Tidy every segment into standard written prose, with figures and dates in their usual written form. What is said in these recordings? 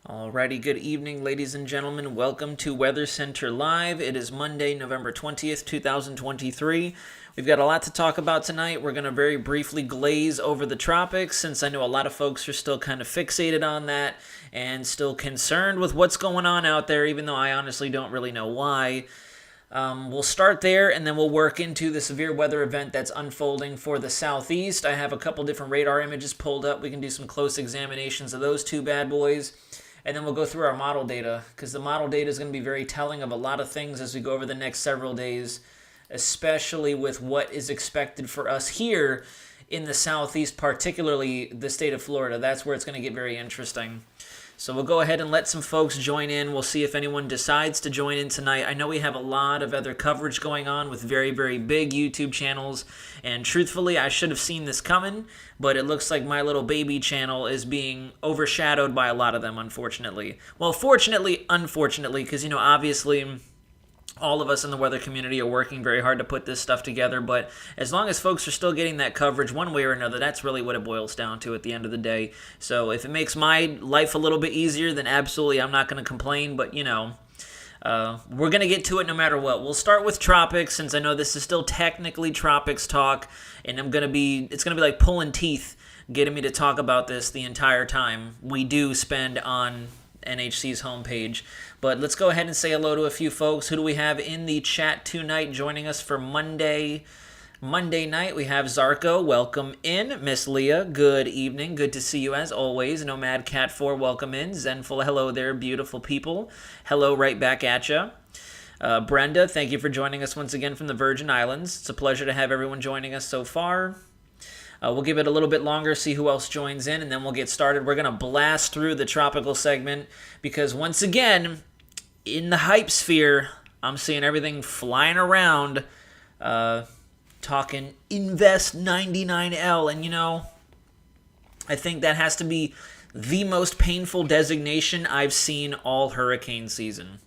Alrighty, good evening, ladies and gentlemen. Welcome to WxCenter Live. It is Monday, November 20th, 2023. We've got a lot to talk about tonight. We're going to very briefly glaze over the tropics, since I know a lot of folks are still kind of fixated on that and still concerned with what's going on out there, even though I honestly don't really know why. We'll start there, and then we'll work into the severe weather event that's unfolding for the southeast. I have a couple different radar images pulled up. We can do some close examinations of those two bad boys. And then we'll go through our model data, because the model data is going to be very telling of a lot of things as we go over the next several days, especially with what is expected for us here in the southeast, particularly the state of Florida. That's where it's going to get very interesting. So we'll go ahead and let some folks join in. We'll see if anyone decides to join in tonight. I know we have a lot of other coverage going on with very, very big YouTube channels. And truthfully, I should have seen this coming, but it looks like my little baby channel is being overshadowed by a lot of them, unfortunately. Well, fortunately, unfortunately, because, obviously all of us in the weather community are working very hard to put this stuff together, but as long as folks are still getting that coverage one way or another, that's really what it boils down to at the end of the day. So if it makes my life a little bit easier, then absolutely I'm not going to complain, but we're going to get to it no matter what. We'll start with tropics, since I know this is still technically tropics talk, and it's going to be like pulling teeth getting me to talk about this the entire time we do spend on NHC's homepage. But let's go ahead and say hello to a few folks. Who do we have in the chat tonight joining us for Monday night? We have Zarko. Welcome in. Miss Leah, good evening. Good to see you as always. Nomad Cat 4, welcome in. Zenful, hello there, beautiful people. Hello right back at ya. Brenda, thank you for joining us once again from the Virgin Islands. It's a pleasure to have everyone joining us so far. We'll give it a little bit longer, see who else joins in, and then we'll get started. We're going to blast through the tropical segment because, once again, in the hype sphere, I'm seeing everything flying around, talking Invest 99L, and, I think that has to be the most painful designation I've seen all hurricane season.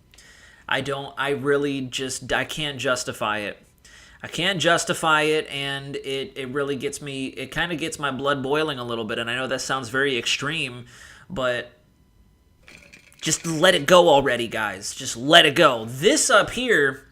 I can't justify it. I can't justify it, and it really gets me, it kind of gets my blood boiling a little bit, and I know that sounds very extreme, but just let it go already, guys. Just let it go. This up here,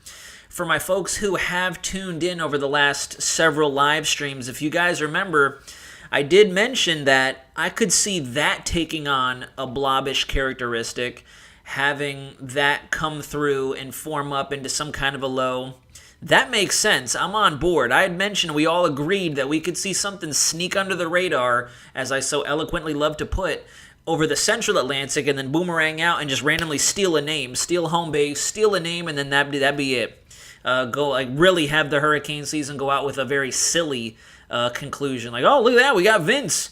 for my folks who have tuned in over the last several live streams, if you guys remember, I did mention that I could see that taking on a blobbish characteristic, having that come through and form up into some kind of a low. That makes sense. I'm on board. I had mentioned we all agreed that we could see something sneak under the radar, as I so eloquently love to put, over the central Atlantic and then boomerang out and just randomly steal a name, steal home base, steal a name, and then that'd be it. Really have the hurricane season go out with a very silly conclusion. Like, oh, look at that, we got Vince.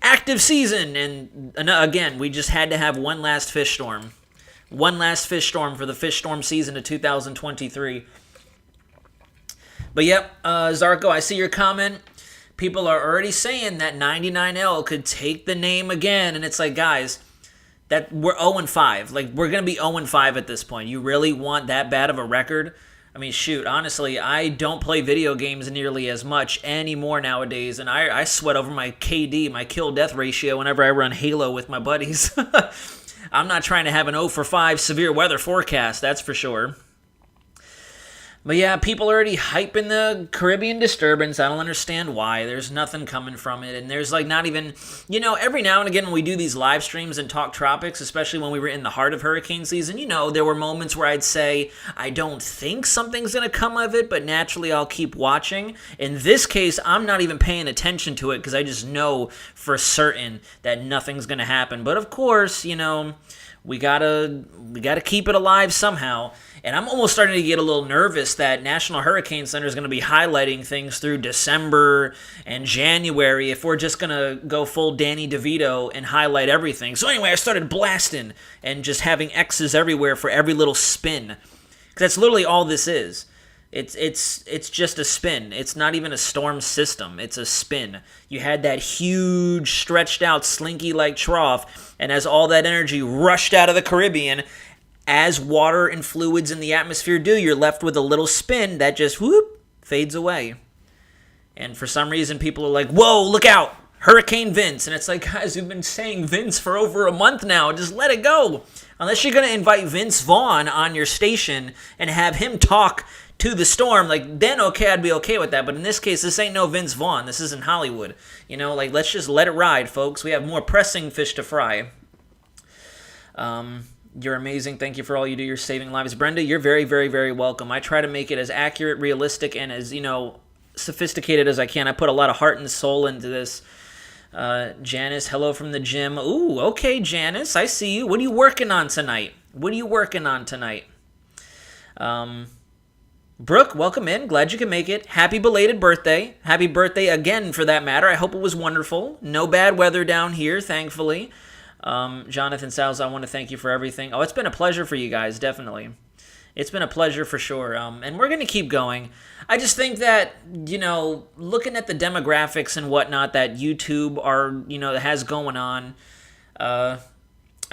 Active season. And again, we just had to have one last fish storm. One last fish storm for the fish storm season of 2023. But yep, Zarko, I see your comment. People are already saying that 99L could take the name again. And it's like, guys, that we're 0-5. Like, we're going to be 0-5 at this point. You really want that bad of a record? I mean, shoot, honestly, I don't play video games nearly as much anymore nowadays. And I sweat over my KD, my kill-death ratio, whenever I run Halo with my buddies. I'm not trying to have an 0-5 severe weather forecast, that's for sure. But yeah, people are already hyping the Caribbean disturbance. I don't understand why. There's nothing coming from it. And there's not even, every now and again when we do these live streams and talk tropics, especially when we were in the heart of hurricane season, there were moments where I'd say, I don't think something's going to come of it, but naturally I'll keep watching. In this case, I'm not even paying attention to it because I just know for certain that nothing's going to happen. But of course, we gotta keep it alive somehow. And I'm almost starting to get a little nervous that National Hurricane Center is going to be highlighting things through December and January if we're just going to go full Danny DeVito and highlight everything. So anyway, I started blasting and just having X's everywhere for every little spin. Because that's literally all this is. It's just a spin. It's not even a storm system. It's a spin. You had that huge, stretched out, slinky-like trough, and as all that energy rushed out of the Caribbean, as water and fluids in the atmosphere do, you're left with a little spin that just, whoop, fades away. And for some reason, people are like, whoa, look out. Hurricane Vince. And it's like, guys, we've been saying Vince for over a month now. Just let it go. Unless you're going to invite Vince Vaughn on your station and have him talk to the storm, like, then okay, I'd be okay with that. But in this case, this ain't no Vince Vaughn. This isn't Hollywood. You know, like, let's just let it ride, folks. We have more pressing fish to fry. You're amazing. Thank you for all you do. You're saving lives. Brenda, you're very, very, very welcome. I try to make it as accurate, realistic, and as, sophisticated as I can. I put a lot of heart and soul into this. Janice, hello from the gym. Ooh, okay, Janice, I see you. What are you working on tonight? Brooke, welcome in. Glad you can make it. Happy belated birthday. Happy birthday again, for that matter. I hope it was wonderful. No bad weather down here, thankfully. Jonathan Sales, I want to thank you for everything. Oh, it's been a pleasure for you guys, definitely. It's been a pleasure for sure. And we're going to keep going. I just think that, looking at the demographics and whatnot that YouTube has going on, I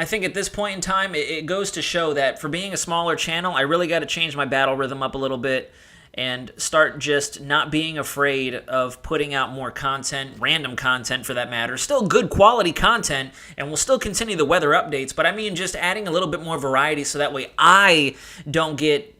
think at this point in time, it goes to show that for being a smaller channel, I really got to change my battle rhythm up a little bit and start just not being afraid of putting out more content, random content for that matter. Still good quality content, and we'll still continue the weather updates, but I mean just adding a little bit more variety so that way I don't get,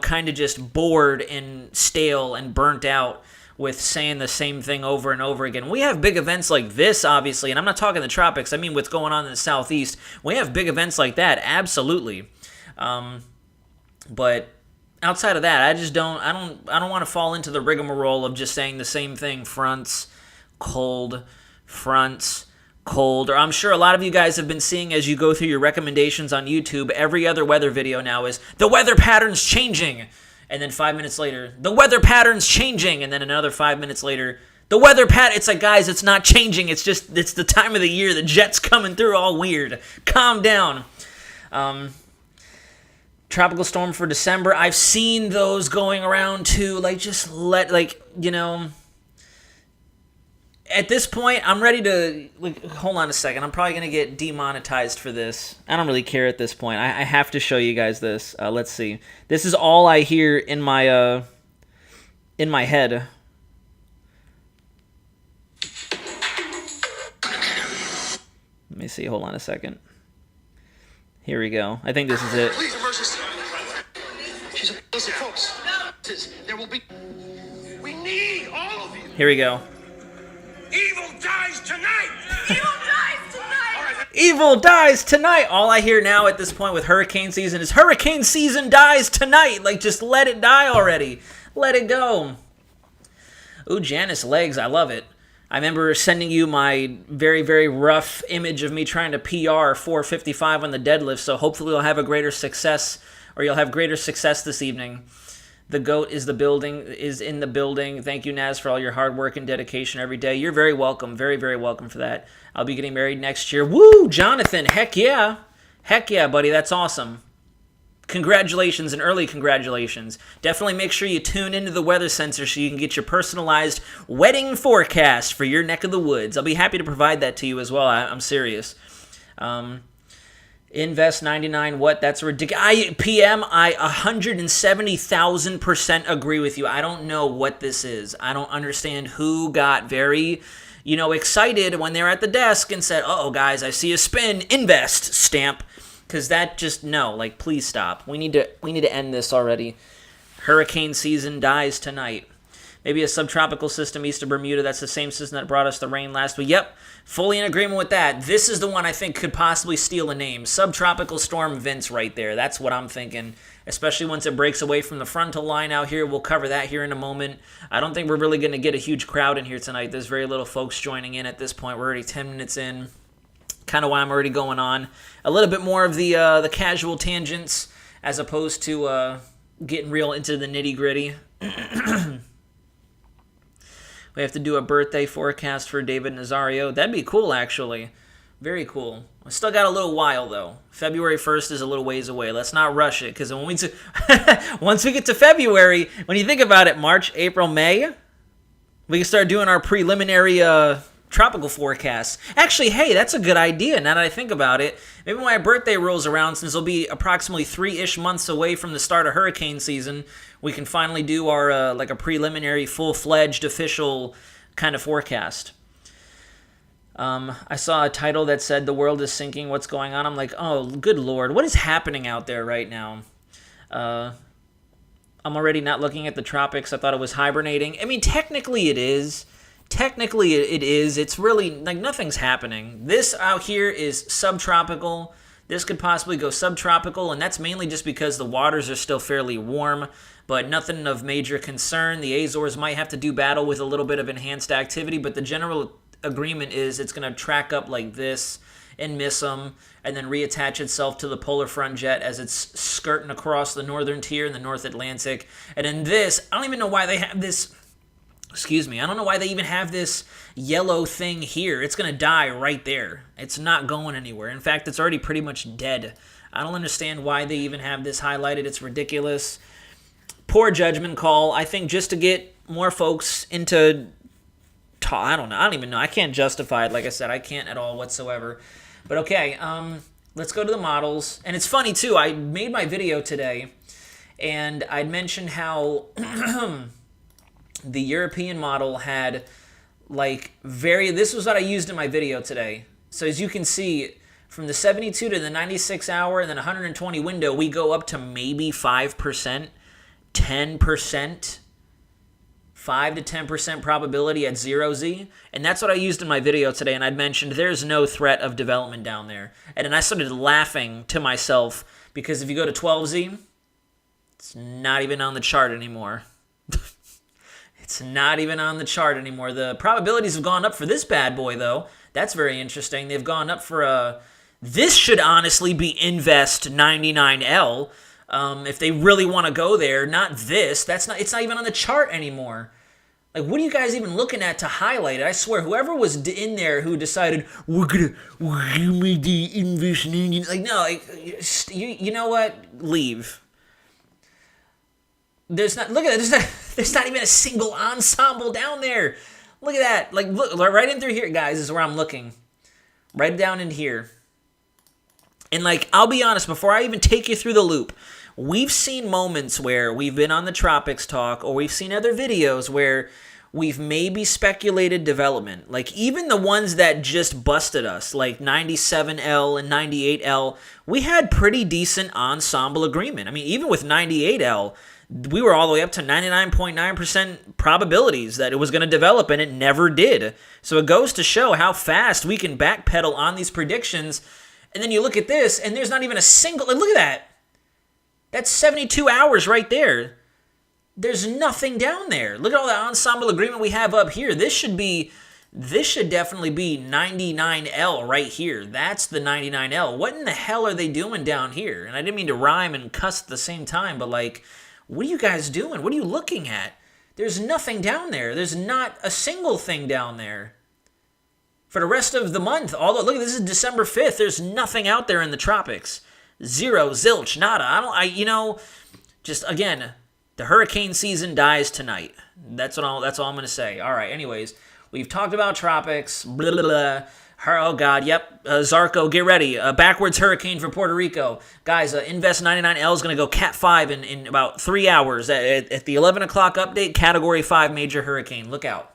kind of just bored and stale and burnt out with saying the same thing over and over again. We have big events like this, obviously, and I'm not talking the tropics. I mean what's going on in the southeast. We have big events like that, absolutely. But outside of that, I don't want to fall into the rigmarole of just saying the same thing. Fronts, cold. Or I'm sure a lot of you guys have been seeing as you go through your recommendations on YouTube, every other weather video now is, the weather pattern's changing. And then 5 minutes later, the weather pattern's changing. And then another 5 minutes later, the weather pattern. It's like, guys, it's not changing. It's the time of the year. The jet's coming through all weird. Calm down. Tropical storm for December. I've seen those going around too. At this point, I'm ready to, hold on a second. I'm probably going to get demonetized for this. I don't really care at this point. I have to show you guys this. Let's see. This is all I hear in my head. Let me see. Hold on a second. Here we go. I think this is it. Please, emergency. Listen, folks. There will be... We need all of you. Here we go. Evil dies tonight! Evil dies tonight! Evil dies tonight! All I hear now at this point with hurricane season is hurricane season dies tonight! Like, just let it die already. Let it go. Ooh, Janice legs. I love it. I remember sending you my very, very rough image of me trying to PR 455 on the deadlift, so hopefully you'll have greater success this evening. The GOAT is in the building. Thank you, Naz, for all your hard work and dedication every day. You're very welcome. Very, very welcome for that. I'll be getting married next year. Woo, Jonathan. Heck yeah. Heck yeah, buddy. That's awesome. Congratulations and early congratulations. Definitely make sure you tune into the WxCenter so you can get your personalized wedding forecast for your neck of the woods. I'll be happy to provide that to you as well. I'm serious. Invest 99. What? That's ridiculous. PM, I 170,000% agree with you. I don't know what this is. I don't understand who got very, excited when they're at the desk and said, "Uh-oh, guys, I see a spin. Invest stamp." Because that just, no, please stop. We need to end this already. Hurricane season dies tonight. Maybe a subtropical system east of Bermuda. That's the same system that brought us the rain last week. Yep, fully in agreement with that. This is the one I think could possibly steal a name. Subtropical storm Vince right there. That's what I'm thinking, especially once it breaks away from the frontal line out here. We'll cover that here in a moment. I don't think we're really going to get a huge crowd in here tonight. There's very little folks joining in at this point. We're already 10 minutes in. Kind of why I'm already going on. A little bit more of the casual tangents as opposed to getting real into the nitty-gritty. We have to do a birthday forecast for David Nazario. That'd be cool, actually. Very cool. I still got a little while, though. February 1st is a little ways away. Let's not rush it, because once we get to February, when you think about it, March, April, May, we can start doing our preliminary tropical forecasts. Actually, hey, that's a good idea now that I think about it. Maybe when my birthday rolls around, since it'll be approximately 3-ish months away from the start of hurricane season, we can finally do our a preliminary, full-fledged, official kind of forecast. I saw a title that said the world is sinking, what's going on? I'm like, oh, good Lord, what is happening out there right now? I'm already not looking at the tropics. I thought it was hibernating. I mean, technically it is. Technically it is. It's really, like, nothing's happening. This out here is subtropical. This could possibly go subtropical, and that's mainly just because the waters are still fairly warm, but nothing of major concern. The Azores might have to do battle with a little bit of enhanced activity, but the general agreement is it's going to track up like this and miss them, and then reattach itself to the polar front jet as it's skirting across the northern tier in the North Atlantic. And then this, I don't even know why they have this, I don't know why they even have this yellow thing here. It's going to die right there. It's not going anywhere. In fact, it's already pretty much dead. I don't understand why they even have this highlighted. It's ridiculous. Poor judgment call. I think just to get more folks into, I don't even know. I can't justify it. Like I said, I can't at all whatsoever. But okay, let's go to the models. And it's funny, too. I made my video today, and I'd mentioned how the European model had, like, this was what I used in my video today. So as you can see, from the 72 to the 96 hour and then 120 window, we go up to maybe 5%, 10%. 5 to 10% probability at 0Z, and that's what I used in my video today, and I'd mentioned there's no threat of development down there. And then I started laughing to myself, because if you go to 12Z, it's not even on the chart anymore. It's not even on the chart anymore. The probabilities have gone up for this bad boy, though. That's very interesting. They've gone up for this should honestly be Invest 99L, if they really want to go there. Not this. It's not even on the chart anymore. Like, what are you guys even looking at to highlight it? I swear, whoever was in there who decided, we're gonna make the Invest 99, like, no, like, you know what? Leave. There's not even a single ensemble down there. Look at that. Like, look, right in through here, guys, is where I'm looking. Right down in here. And, like, I'll be honest, before I even take you through the loop, we've seen moments where we've been on the Tropics Talk, or we've seen other videos where we've maybe speculated development. Like, even the ones that just busted us, like 97L and 98L, we had pretty decent ensemble agreement. I mean, even with 98L, we were all the way up to 99.9% probabilities that it was going to develop, and it never did. So it goes to show how fast we can backpedal on these predictions. And then you look at this, and there's not even a single, look at that. That's 72 hours right there. There's nothing down there. Look at all the ensemble agreement we have up here. This should definitely be 99L right here. That's the 99L. What in the hell are they doing down here? And I didn't mean to rhyme and cuss at the same time, but, like, what are you guys doing? What are you looking at? There's nothing down there. There's not a single thing down there. For the rest of the month, although, look, this is December 5th. There's nothing out there in the tropics. Zero, zilch, nada. Just, again, the hurricane season dies tonight. That's all I'm going to say. All right, anyways, we've talked about tropics. Blah, blah, blah. Oh, God, yep. Zarko, get ready. Backwards hurricane for Puerto Rico. Guys, Invest 99L is going to go Cat 5 in about 3 hours. At the 11 o'clock update, Category 5 major hurricane. Look out.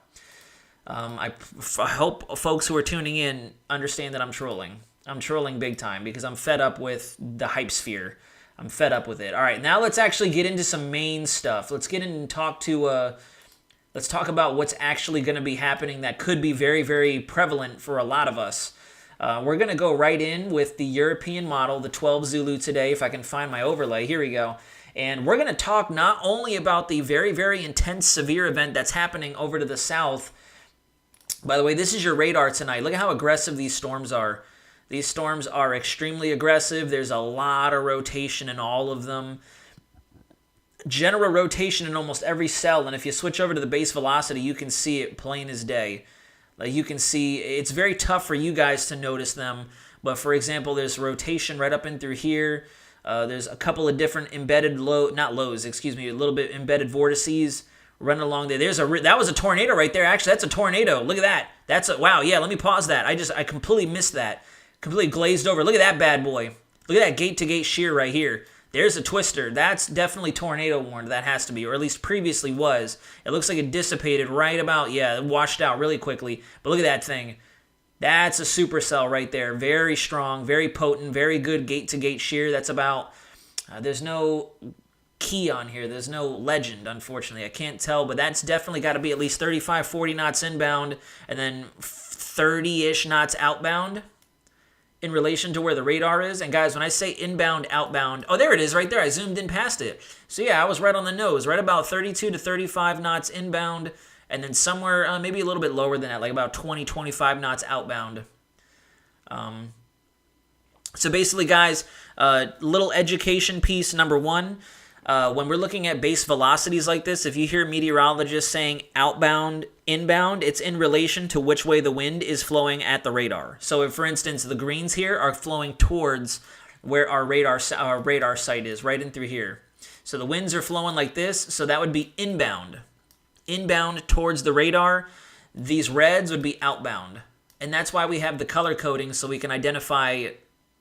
I hope folks who are tuning in understand that I'm trolling. I'm trolling big time because I'm fed up with the hype sphere. I'm fed up with it. All right, now let's actually get into some main stuff. Let's get in and talk about what's actually going to be happening that could be very, very prevalent for a lot of us. We're going to go right in with the European model, the 12 Zulu today, if I can find my overlay. Here we go. And we're going to talk not only about the very, very intense severe event that's happening over to the south. By the way, this is your radar tonight. Look at how aggressive these storms are. These storms are extremely aggressive. There's a lot of rotation in all of them. General rotation in almost every cell, and if you switch over to the base velocity, you can see it plain as day. Like, you can see, it's very tough for you guys to notice them, but for example, there's rotation right up in through here. There's a couple of different embedded a little bit embedded vortices running along there. That was a tornado right there. Actually, that's a tornado. Look at that. Wow, yeah, let me pause that. I completely missed that. Completely glazed over. Look at that bad boy. Look at that gate-to-gate shear right here. There's a twister. That's definitely tornado warned. That has to be, or at least previously was. It looks like it dissipated right about, it washed out really quickly. But look at that thing. That's a supercell right there. Very strong, very potent, very good gate-to-gate shear. That's about, there's no key on here. There's no legend, unfortunately. I can't tell, but that's definitely got to be at least 35, 40 knots inbound and then 30-ish knots outbound in relation to where the radar is. And guys, when I say inbound, outbound, oh, there it is right there. I zoomed in past it. So yeah, I was right on the nose, right about 32 to 35 knots inbound, and then somewhere maybe a little bit lower than that, like about 20, 25 knots outbound. So basically, guys, little education piece number one. When we're looking at base velocities like this, if you hear meteorologists saying outbound, inbound, it's in relation to which way the wind is flowing at the radar. So if, for instance, the greens here are flowing towards where our radar site is, right in through here. So the winds are flowing like this, so that would be inbound. Inbound towards the radar. These reds would be outbound. And that's why we have the color coding, so we can identify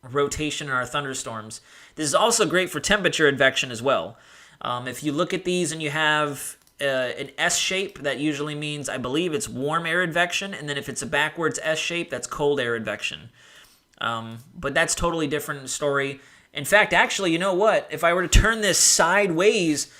rotation in our thunderstorms. This is also great for temperature advection as well. If you look at these and you have an S shape, that usually means, I believe, it's warm air advection, and then if it's a backwards S shape, that's cold air advection. But that's totally different story. In fact, actually, you know what? If I were to turn this sideways,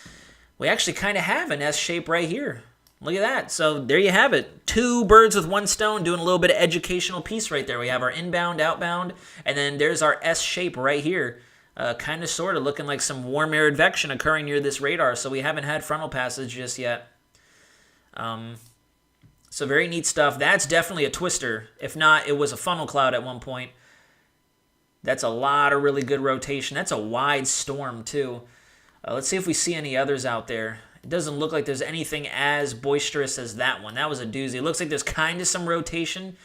we actually kind of have an S shape right here. Look at that. So there you have it. Two birds with one stone, doing a little bit of educational piece right there. We have our inbound, outbound, and then there's our S shape right here. Kind of sort of looking like some warm air advection occurring near this radar. So we haven't had frontal passage just yet. So very neat stuff. That's definitely a twister. If not, it was a funnel cloud at one point. That's a lot of really good rotation. That's a wide storm too. Let's see if we see any others out there. It doesn't look like there's anything as boisterous as that one. That was a doozy. It looks like there's kind of some rotation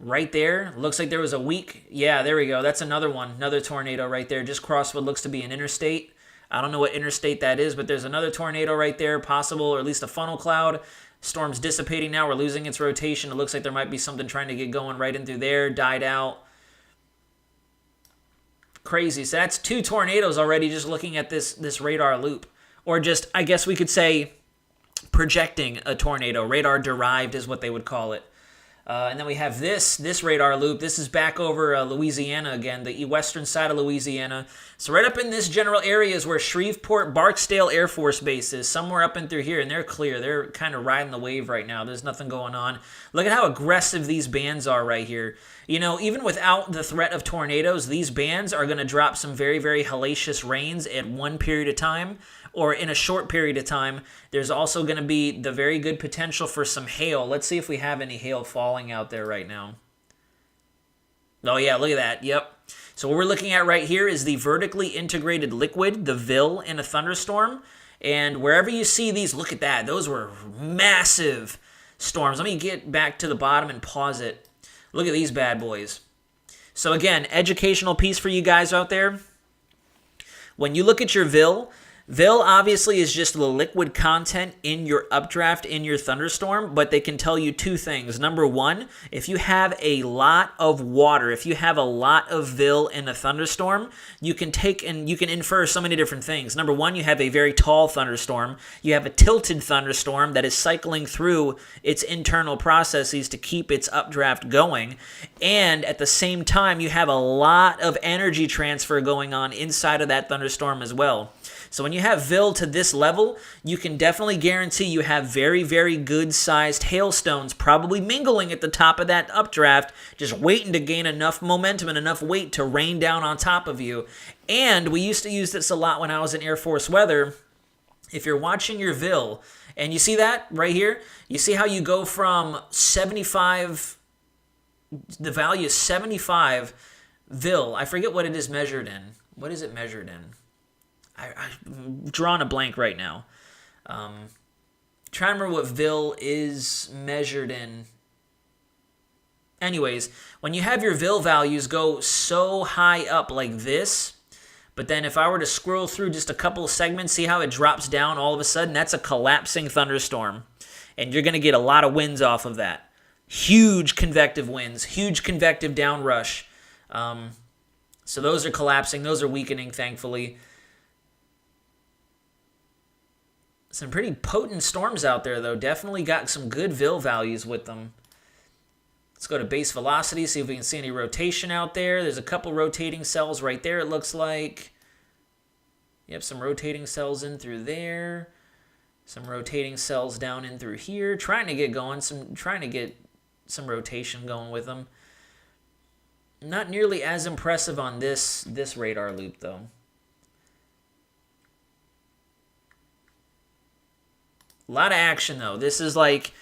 right there. Looks like there was a weak. Yeah, there we go. That's another one. Another tornado right there. Just crossed what looks to be an interstate. I don't know what interstate that is, but there's another tornado right there, possible, or at least a funnel cloud. Storm's dissipating now. We're losing its rotation. It looks like there might be something trying to get going right in through there. Died out. Crazy. So that's two tornadoes already just looking at this radar loop. Or just, I guess we could say, projecting a tornado. Radar derived is what they would call it. And then we have this radar loop. This is back over Louisiana again, the western side of Louisiana. So right up in this general area is where Shreveport Barksdale Air Force Base is, somewhere up in through here, and they're clear. They're kind of riding the wave right now. There's nothing going on. Look at how aggressive these bands are right here. You know, even without the threat of tornadoes, these bands are going to drop some very, very hellacious rains at one period of time, or in a short period of time. There's also going to be the very good potential for some hail. Let's see if we have any hail falling out there right now. Oh yeah, look at that. Yep. So what we're looking at right here is the vertically integrated liquid, the VIL, in a thunderstorm. And wherever you see these, look at that. Those were massive storms. Let me get back to the bottom and pause it. Look at these bad boys. So again, educational piece for you guys out there. When you look at your VIL obviously is just the liquid content in your updraft, in your thunderstorm, but they can tell you two things. Number one, if you have a lot of water, if you have a lot of VIL in a thunderstorm, you can take and you can infer so many different things. Number one, you have a very tall thunderstorm. You have a tilted thunderstorm that is cycling through its internal processes to keep its updraft going. And at the same time, you have a lot of energy transfer going on inside of that thunderstorm as well. So when you have VIL to this level, you can definitely guarantee you have very, very good-sized hailstones probably mingling at the top of that updraft, just waiting to gain enough momentum and enough weight to rain down on top of you. And we used to use this a lot when I was in Air Force weather. If you're watching your VIL, and you see that right here, you see how you go from 75, the value is 75 VIL. I forget what it is measured in. What is it measured in? I'm drawing a blank right now. Trying to remember what VIL is measured in. Anyways, when you have your VIL values go so high up like this, but then if I were to scroll through just a couple of segments, see how it drops down all of a sudden? That's a collapsing thunderstorm. And you're going to get a lot of winds off of that. Huge convective winds, huge convective downrush. So those are collapsing. Those are weakening, thankfully. Some pretty potent storms out there, though. Definitely got some good VIL values with them. Let's go to base velocity, see if we can see any rotation out there. There's a couple rotating cells right there, it looks like. Yep, some rotating cells in through there. Some rotating cells down in through here. Trying to get some rotation going with them. Not nearly as impressive on this radar loop, though. A lot of action, though. This is like,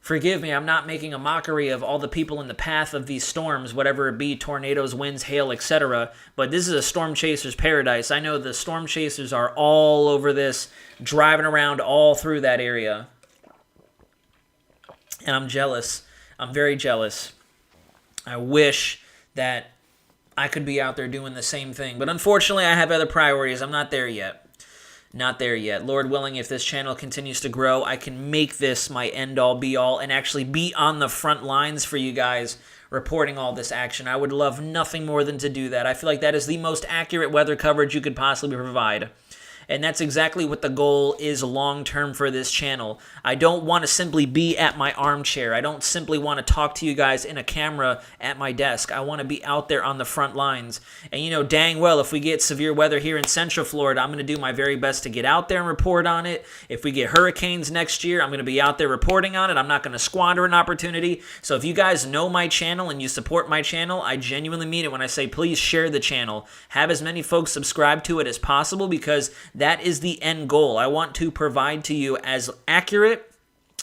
forgive me, I'm not making a mockery of all the people in the path of these storms, whatever it be, tornadoes, winds, hail, etc. But this is a storm chaser's paradise. I know the storm chasers are all over this, driving around all through that area. And I'm jealous. I'm very jealous. I wish that I could be out there doing the same thing. But unfortunately, I have other priorities. I'm not there yet. Not there yet. Lord willing, if this channel continues to grow, I can make this my end-all, be-all, and actually be on the front lines for you guys reporting all this action. I would love nothing more than to do that. I feel like that is the most accurate weather coverage you could possibly provide. And that's exactly what the goal is long-term for this channel. I don't want to simply be at my armchair. I don't simply want to talk to you guys in a camera at my desk. I want to be out there on the front lines. And you know dang well, if we get severe weather here in Central Florida, I'm going to do my very best to get out there and report on it. If we get hurricanes next year, I'm going to be out there reporting on it. I'm not going to squander an opportunity. So if you guys know my channel and you support my channel, I genuinely mean it when I say please share the channel. Have as many folks subscribe to it as possible, because that is the end goal. I want to provide to you as accurate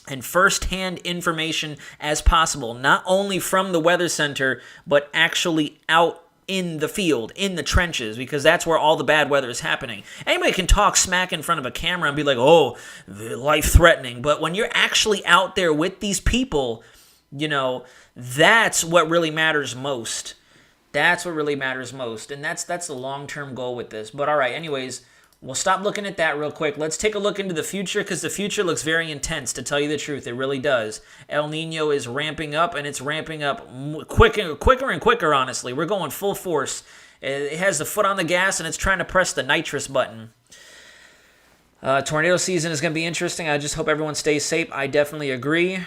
and first-hand information as possible, not only from the Weather Center, but actually out in the field, in the trenches, because that's where all the bad weather is happening. Anybody can talk smack in front of a camera and be like, oh, life-threatening, but when you're actually out there with these people, you know, that's what really matters most. That's what really matters most, and that's the long-term goal with this. But all right, anyways, we'll stop looking at that real quick. Let's take a look into the future, because the future looks very intense, to tell you the truth. It really does. El Nino is ramping up, and it's ramping up quicker and quicker, honestly. We're going full force. It has the foot on the gas, and it's trying to press the nitrous button. Tornado season is going to be interesting. I just hope everyone stays safe. I definitely agree.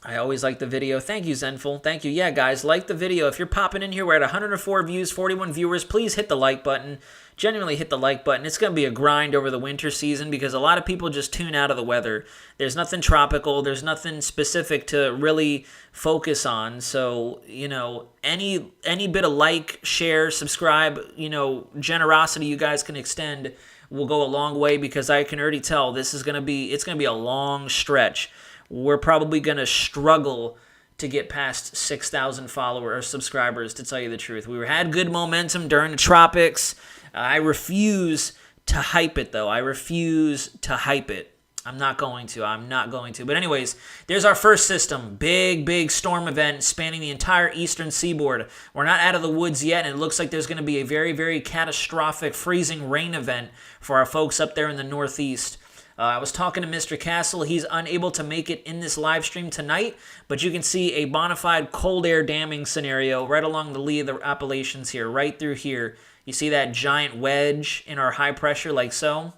I always like the video. Thank you, Zenful. Thank you. Yeah, guys, like the video. If you're popping in here, we're at 104 views, 41 viewers. Please hit the like button. Genuinely hit the like button. It's going to be a grind over the winter season, because a lot of people just tune out of the weather. There's nothing tropical. There's nothing specific to really focus on. So, you know, any bit of like, share, subscribe, you know, generosity you guys can extend will go a long way, because I can already tell this is going to be, it's going to be a long stretch. We're probably going to struggle to get past 6,000 followers or subscribers, to tell you the truth. We had good momentum during the tropics. I refuse to hype it, though. I refuse to hype it. I'm not going to. But anyways, there's our first system. Big storm event spanning the entire eastern seaboard. We're not out of the woods yet, and it looks like there's going to be a very, very catastrophic freezing rain event for our folks up there in the northeast. I was talking to Mr. Castle. He's unable to make it in this live stream tonight, but you can see a bona fide cold air damming scenario right along the lee of the Appalachians here, right through here. You see that giant wedge in our high pressure like so?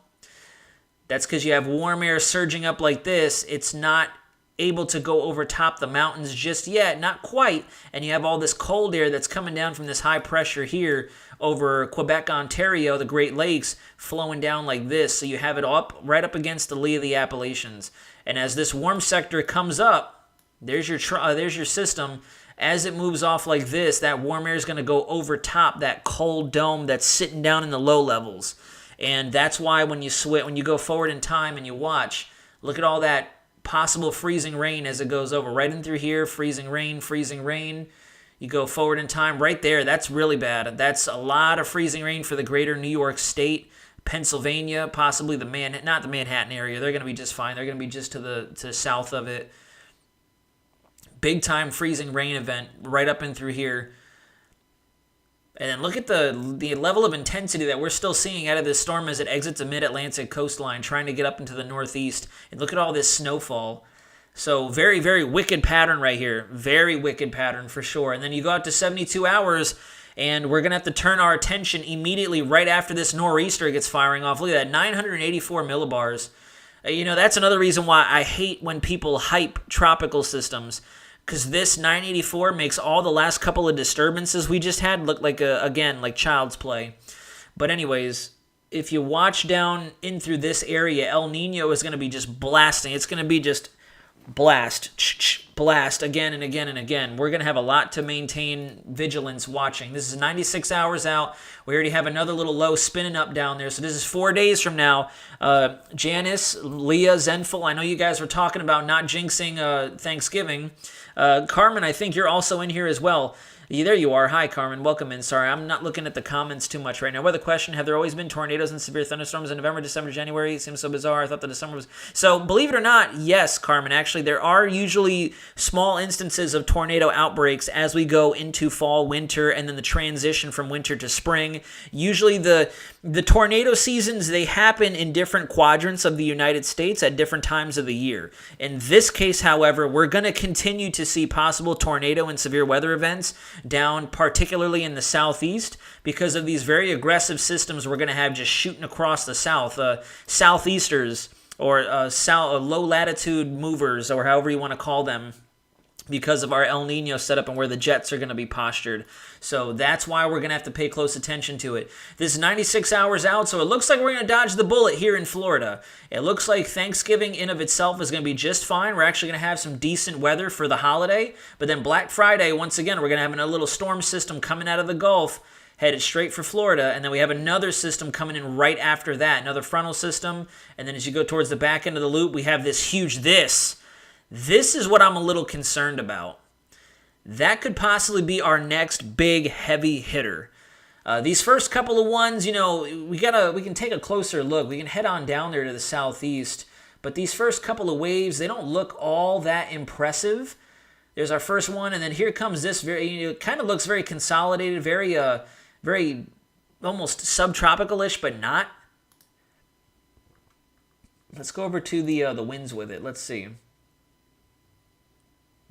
That's because you have warm air surging up like this. It's not able to go over top the mountains just yet, not quite, and you have all this cold air that's coming down from this high pressure here over Quebec, Ontario, the Great Lakes, flowing down like this. So you have it right up against the lee of the Appalachians. And as this warm sector comes up, there's your system. As it moves off like this, that warm air is going to go over top that cold dome that's sitting down in the low levels. And that's why when you go forward in time and you watch, look at all that possible freezing rain as it goes over. Right in through here, freezing rain. You go forward in time right there. That's really bad. That's a lot of freezing rain for the greater New York State, Pennsylvania, possibly not the Manhattan area. They're going to be just fine. They're going to be just to the south of it. Big time freezing rain event right up and through here. And then look at the level of intensity that we're still seeing out of this storm as it exits the mid-Atlantic coastline, trying to get up into the northeast. And look at all this snowfall. So very, very wicked pattern right here. Very wicked pattern for sure. And then you go out to 72 hours, and we're going to have to turn our attention immediately right after this nor'easter gets firing off. Look at that, 984 millibars. You know, that's another reason why I hate when people hype tropical systems. because this 984 makes all the last couple of disturbances we just had look like, again, like child's play. But anyways, if you watch down in through this area, El Nino is going to be just blasting. It's going to be just blast again and again and again. We're going to have a lot to maintain vigilance watching. This is 96 hours out. We already have another little low spinning up down there. So this is 4 days from now. Janice, Leah, Zenful, I know you guys were talking about not jinxing Thanksgiving. Carmen, I think you're also in here as well. There you are. Hi, Carmen. Welcome in. Sorry, I'm not looking at the comments too much right now. What the question? Have there always been tornadoes and severe thunderstorms in November, December, January? It seems so bizarre. I thought the December was... So, believe it or not, yes, Carmen. Actually, there are usually small instances of tornado outbreaks as we go into fall, winter, and then the transition from winter to spring. Usually the tornado seasons, they happen in different quadrants of the United States at different times of the year. In this case, however, we're going to continue to see possible tornado and severe weather events down, particularly in the southeast, because of these very aggressive systems we're going to have just shooting across the south. Southeasters, or low latitude movers, or however you want to call them, because of our El Nino setup and where the jets are going to be postured. So that's why we're going to have to pay close attention to it. This is 96 hours out, so it looks like we're going to dodge the bullet here in Florida. It looks like Thanksgiving in of itself is going to be just fine. We're actually going to have some decent weather for the holiday. But then Black Friday, once again, we're going to have a little storm system coming out of the Gulf, headed straight for Florida, and then we have another system coming in right after that, another frontal system. And then as you go towards the back end of the loop, we have this huge This is what I'm a little concerned about. That could possibly be our next big heavy hitter. These first couple of ones, we can take a closer look. We can head on down there to the southeast. But these first couple of waves, they don't look all that impressive. There's our first one, and then here comes this it kind of looks very consolidated, very almost subtropical-ish, but not. Let's go over to the winds with it. Let's see.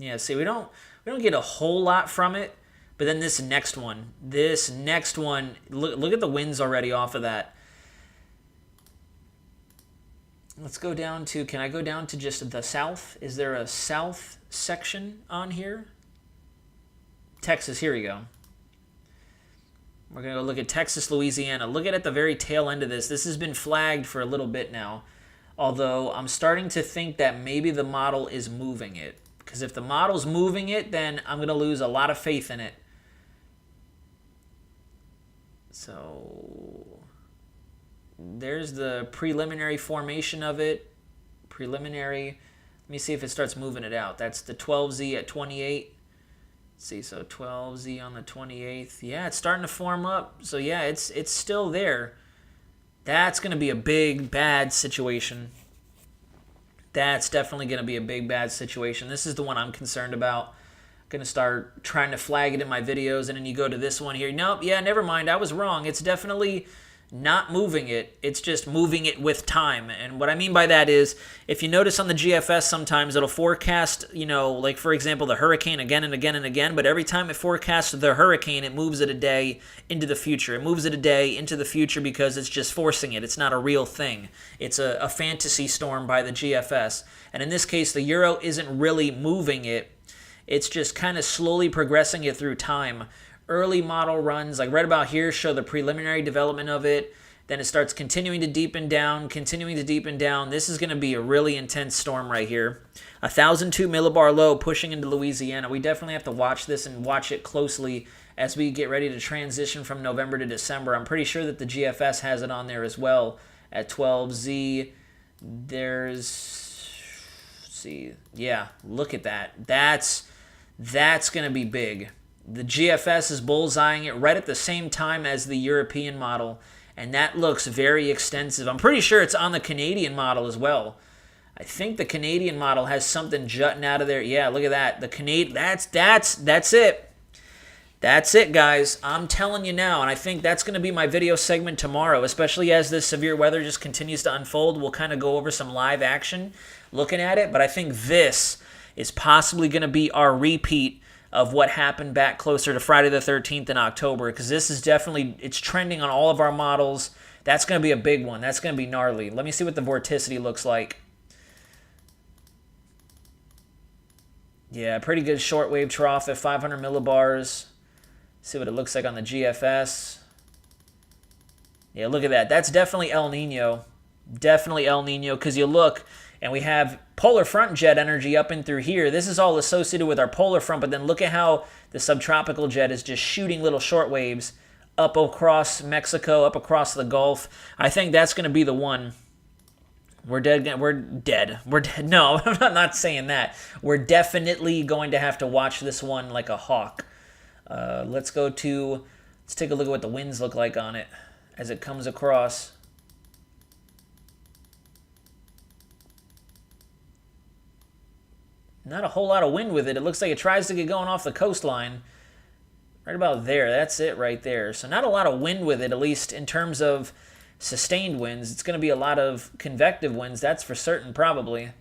Yeah, see, we don't get a whole lot from it, but then this next one, look at the winds already off of that. Let's go down to, can I go down to just the south? Is there a south section on here? Texas, here we go. We're going to go look at Texas, Louisiana. Look at the very tail end of this. This has been flagged for a little bit now, although I'm starting to think that maybe the model is moving it. Because if the model's moving it, then I'm going to lose a lot of faith in it. So there's the preliminary formation of it. Preliminary. Let me see if it starts moving it out. That's the 12Z at 28. Let's see, so 12Z on the 28th. Yeah, it's starting to form up. So yeah, it's still there. That's going to be a big, bad situation. That's definitely going to be a big, bad situation. This is the one I'm concerned about. I'm going to start trying to flag it in my videos, and then you go to this one here. Nope, yeah, never mind. I was wrong. It's definitely not moving it. It's just moving it with time. And what I mean by that is, if you notice on the GFS, sometimes it'll forecast, like, for example, the hurricane again and again and again, but every time it forecasts the hurricane, it moves it a day into the future. It moves it a day into the future because it's just forcing it. It's not a real thing. It's a fantasy storm by the GFS. And in this case, the Euro isn't really moving it. It's just kind of slowly progressing it through time. Early model runs, like right about here, show the preliminary development of it. Then it starts continuing to deepen down, continuing to deepen down. This is going to be a really intense storm right here. 1,002 millibar low pushing into Louisiana. We definitely have to watch this and watch it closely as we get ready to transition from November to December. I'm pretty sure that the GFS has it on there as well at 12Z. Let's see, yeah, look at that. That's going to be big. The GFS is bullseyeing it right at the same time as the European model, and that looks very extensive. I'm pretty sure it's on the Canadian model as well. I think the Canadian model has something jutting out of there. Yeah, look at that. That's it. That's it, guys. I'm telling you now, and I think that's going to be my video segment tomorrow, especially as this severe weather just continues to unfold. We'll kind of go over some live action looking at it, but I think this is possibly going to be our repeat of what happened back closer to Friday the 13th in October, because this is definitely, it's trending on all of our models. That's going to be a big one. That's going to be gnarly. Let me see what the vorticity looks like. Yeah, pretty good shortwave trough at 500 millibars. See what it looks like on the GFS. Yeah, look at that. That's definitely El Nino. Definitely El Nino, because you look, and we have polar front jet energy up and through here. This is all associated with our polar front, but then look at how the subtropical jet is just shooting little short waves up across Mexico, up across the Gulf. I think that's going to be the one. We're dead. We're dead. We're dead. No, I'm not saying that. We're definitely going to have to watch this one like a hawk. Let's take a look at what the winds look like on it as it comes across. Not a whole lot of wind with it. It looks like it tries to get going off the coastline. Right about there. That's it right there. So not a lot of wind with it, at least in terms of sustained winds. It's going to be a lot of convective winds. That's for certain, probably.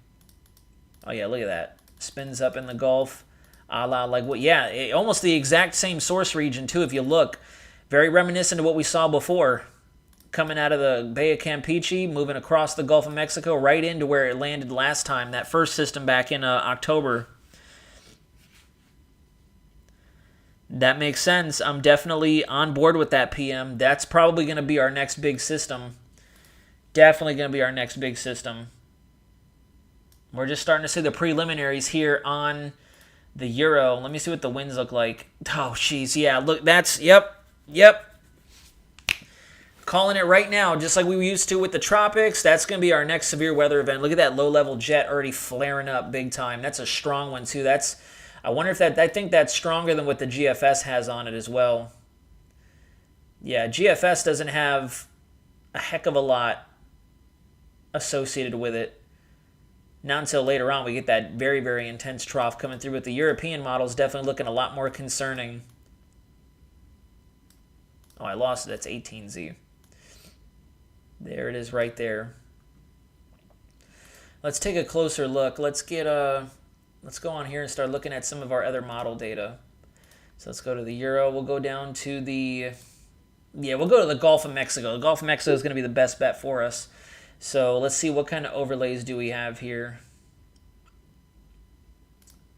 Oh, yeah, look at that. Spins up in the Gulf. A la, like, what? Yeah, almost the exact same source region, too, if you look. Very reminiscent of what we saw before. Coming out of the Bay of Campeche, moving across the Gulf of Mexico, right into where it landed last time, that first system back in October. That makes sense. I'm definitely on board with that, PM. That's probably going to be our next big system. Definitely going to be our next big system. We're just starting to see the preliminaries here on the Euro. Let me see what the winds look like. Oh, jeez. Yeah, look, that's, yep. Calling it right now, just like we used to with the tropics. That's going to be our next severe weather event. Look at that low-level jet already flaring up big time. That's a strong one, too. I wonder if I think that's stronger than what the GFS has on it as well. Yeah, GFS doesn't have a heck of a lot associated with it. Not until later on we get that very, very intense trough coming through, but the European model is definitely looking a lot more concerning. Oh, I lost it. That's 18Z. There it is right there. Let's take a closer look. Let's go on here and start looking at some of our other model data. So let's go to the Euro. We'll go down to we'll go to the Gulf of Mexico. The Gulf of Mexico is going to be the best bet for us. So let's see what kind of overlays do we have here.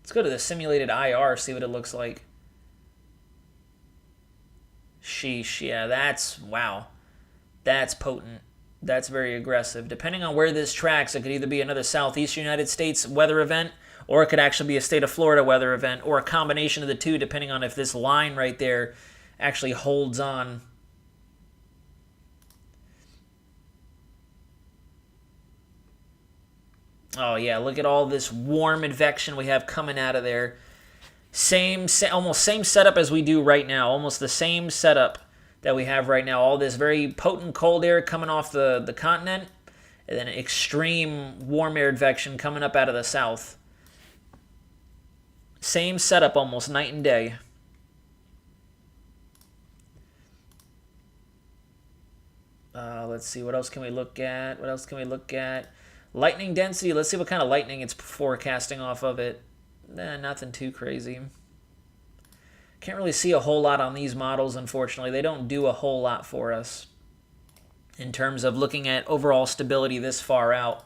Let's go to the simulated IR, see what it looks like. Sheesh, yeah, wow. That's potent. That's very aggressive. Depending on where this tracks, it could either be another southeastern United States weather event, or it could actually be a state of Florida weather event, or a combination of the two, depending on if this line right there actually holds on. Oh, yeah, look at all this warm advection we have coming out of there. Almost same setup as we do right now. Almost the same setup that we have right now. All this very potent cold air coming off the continent, and then extreme warm air advection coming up out of the south. Same setup almost night and day. Let's see, what else can we look at? Lightning density. Let's see what kind of lightning it's forecasting off of it. Nothing too crazy. Can't really see a whole lot on these models, unfortunately. They don't do a whole lot for us in terms of looking at overall stability this far out.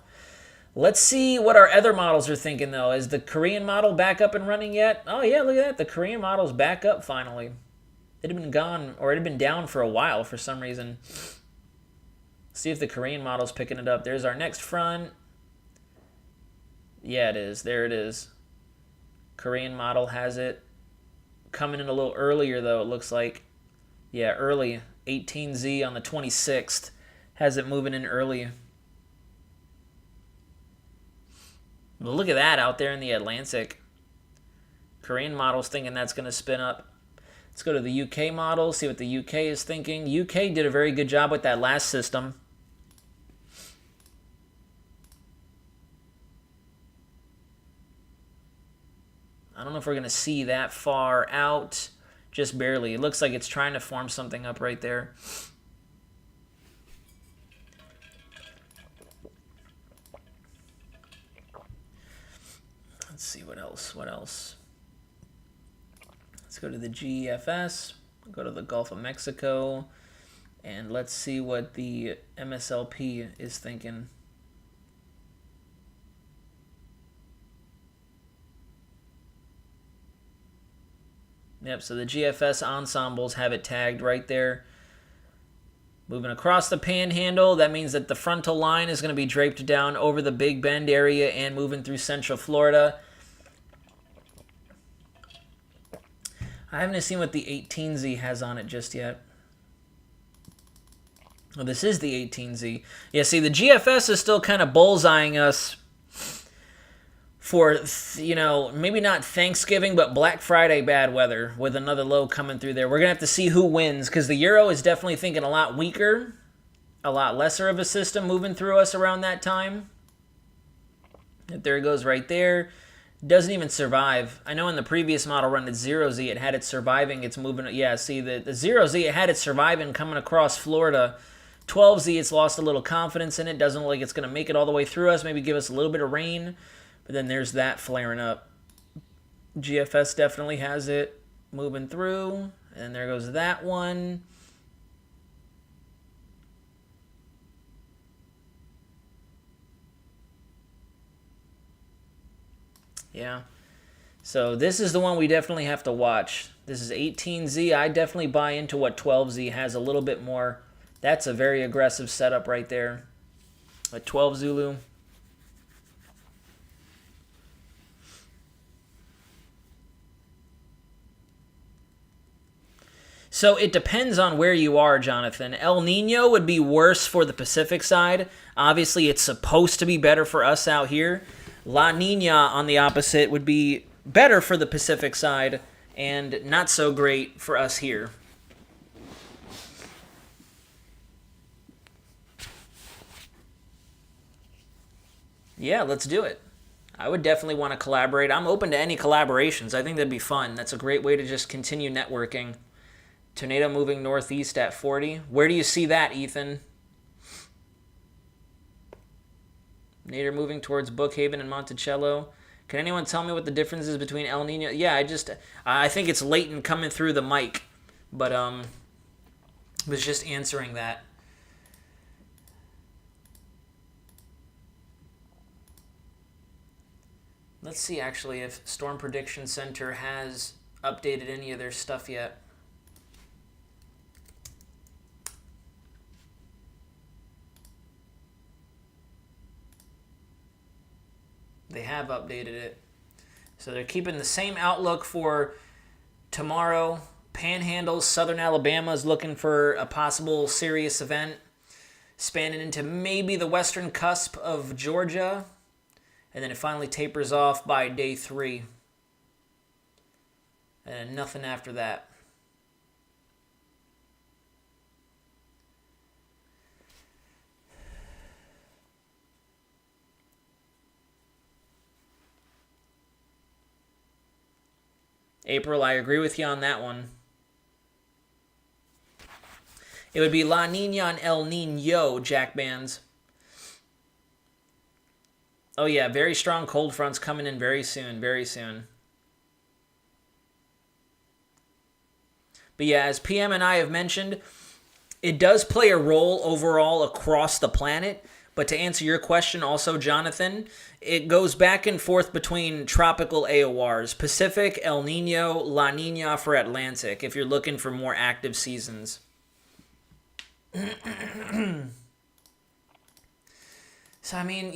Let's see what our other models are thinking, though. Is the Korean model back up and running yet? Oh, yeah, look at that. The Korean model's back up finally. It had been gone, or it had been down for a while for some reason. See if the Korean model's picking it up. There's our next front. Yeah, it is. There it is. Korean model has it. Coming in a little earlier, though, it looks like. Yeah, early. 18Z on the 26th. Has it moving in early. Well, look at that out there in the Atlantic. Korean model's thinking that's going to spin up. Let's go to the UK model, see what the UK is thinking. UK did a very good job with that last system. I don't know if we're going to see that far out. Just barely. It looks like it's trying to form something up right there. Let's see what else. Let's go to the GFS. Go to the Gulf of Mexico. And let's see what the MSLP is thinking. Yep, so the GFS ensembles have it tagged right there. Moving across the panhandle, that means that the frontal line is going to be draped down over the Big Bend area and moving through Central Florida. I haven't seen what the 18Z has on it just yet. Well, this is the 18Z. Yeah, see, the GFS is still kind of bullseyeing us for, maybe not Thanksgiving, but Black Friday bad weather with another low coming through there. We're going to have to see who wins because the Euro is definitely thinking a lot weaker, a lot lesser of a system moving through us around that time. There it goes right there. Doesn't even survive. I know in the previous model run at 0Z, it had it surviving. It's moving. Yeah, see, the 0Z, it had it surviving coming across Florida. 12Z, it's lost a little confidence in it. Doesn't look like it's going to make it all the way through us. Maybe give us a little bit of rain. But then there's that flaring up. GFS definitely has it moving through. And there goes that one. Yeah. So this is the one we definitely have to watch. This is 18Z. I definitely buy into what 12Z has a little bit more. That's a very aggressive setup right there. A 12 Zulu. So it depends on where you are, Jonathan. El Nino would be worse for the Pacific side. Obviously, it's supposed to be better for us out here. La Nina, on the opposite, would be better for the Pacific side and not so great for us here. Yeah, let's do it. I would definitely want to collaborate. I'm open to any collaborations. I think that'd be fun. That's a great way to just continue networking. Tornado moving northeast at 40. Where do you see that, Ethan? Nader moving towards Brookhaven and Monticello. Can anyone tell me what the difference is between El Nino? Yeah, I think it's latent coming through the mic, but was just answering that. Let's see actually if Storm Prediction Center has updated any of their stuff yet. They have updated it. So they're keeping the same outlook for tomorrow. Panhandle, Southern Alabama is looking for a possible serious event, spanning into maybe the western cusp of Georgia. And then it finally tapers off by day 3. And nothing after that. April, I agree with you on that one. It would be La Nina and El Nino, Jack Bands. Oh yeah, very strong cold fronts coming in very soon, very soon. But yeah, as PM and I have mentioned, it does play a role overall across the planet. But to answer your question also, Jonathan, it goes back and forth between tropical AORs. Pacific, El Nino, La Nina for Atlantic, if you're looking for more active seasons. So, I mean,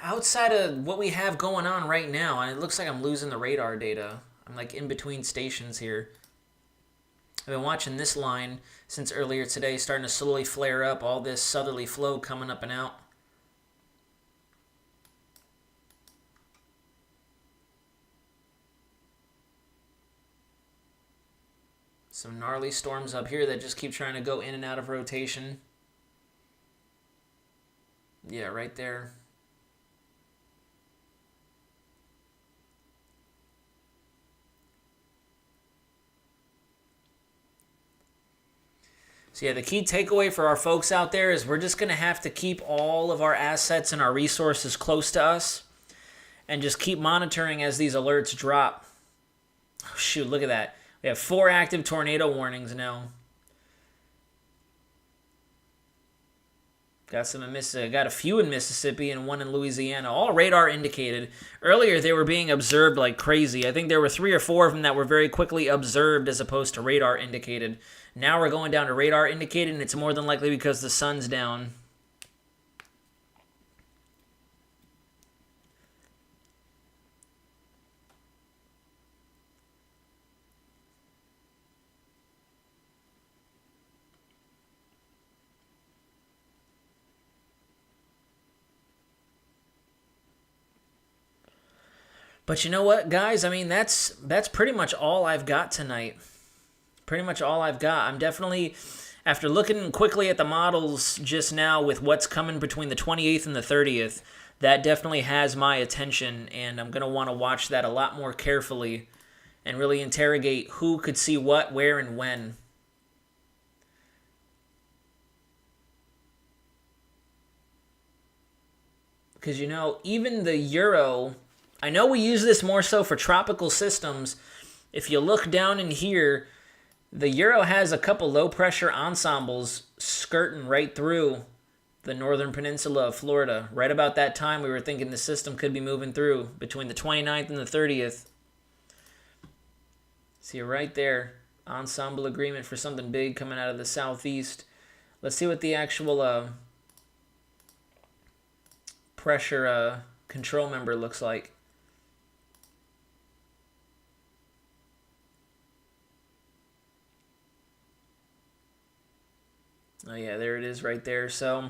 outside of what we have going on right now, and it looks like I'm losing the radar data. I'm like in between stations here. I've been watching this line since earlier today, starting to slowly flare up, all this southerly flow coming up and out. Some gnarly storms up here that just keep trying to go in and out of rotation. Yeah, right there. So yeah, the key takeaway for our folks out there is we're just going to have to keep all of our assets and our resources close to us and just keep monitoring as these alerts drop. Oh, shoot, look at that. We have 4 active tornado warnings now. Got some in Mississippi. Got a few in Mississippi and one in Louisiana. All radar indicated. Earlier, they were being observed like crazy. I think there were 3 or 4 of them that were very quickly observed as opposed to radar indicated. Now we're going down to radar indicated, and it's more than likely because the sun's down. But you know what, guys? I mean, that's pretty much all I've got tonight. Pretty much all I've got. I'm definitely, after looking quickly at the models just now with what's coming between the 28th and the 30th, that definitely has my attention, and I'm going to want to watch that a lot more carefully and really interrogate who could see what, where, and when. Because, you know, even the Euro, I know we use this more so for tropical systems. If you look down in here, the Euro has a couple low-pressure ensembles skirting right through the northern peninsula of Florida. Right about that time, we were thinking the system could be moving through between the 29th and the 30th. See right there, ensemble agreement for something big coming out of the southeast. Let's see what the actual pressure control member looks like. Oh yeah, there it is right there. So,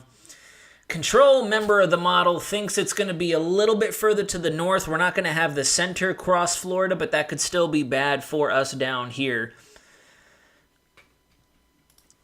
control member of the model thinks it's going to be a little bit further to the north. We're not going to have the center cross Florida, but that could still be bad for us down here.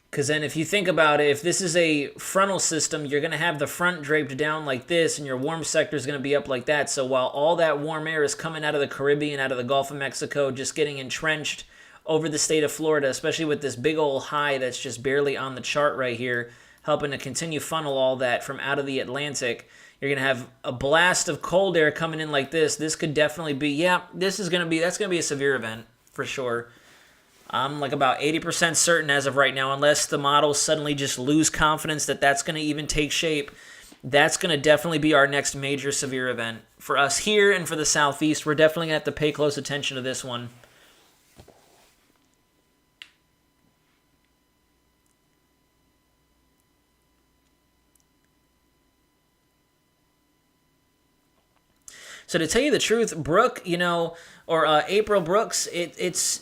Because then if you think about it, if this is a frontal system, you're going to have the front draped down like this, and your warm sector is going to be up like that. So while all that warm air is coming out of the Caribbean, out of the Gulf of Mexico, just getting entrenched over the state of Florida, especially with this big old high that's just barely on the chart right here, helping to continue funnel all that from out of the Atlantic. You're going to have a blast of cold air coming in like this. This could definitely be, that's going to be a severe event for sure. I'm like about 80% certain as of right now, unless the models suddenly just lose confidence that that's going to even take shape. That's going to definitely be our next major severe event. For us here and for the southeast, we're definitely going to have to pay close attention to this one. So to tell you the truth, Brooke, April Brooks, it's,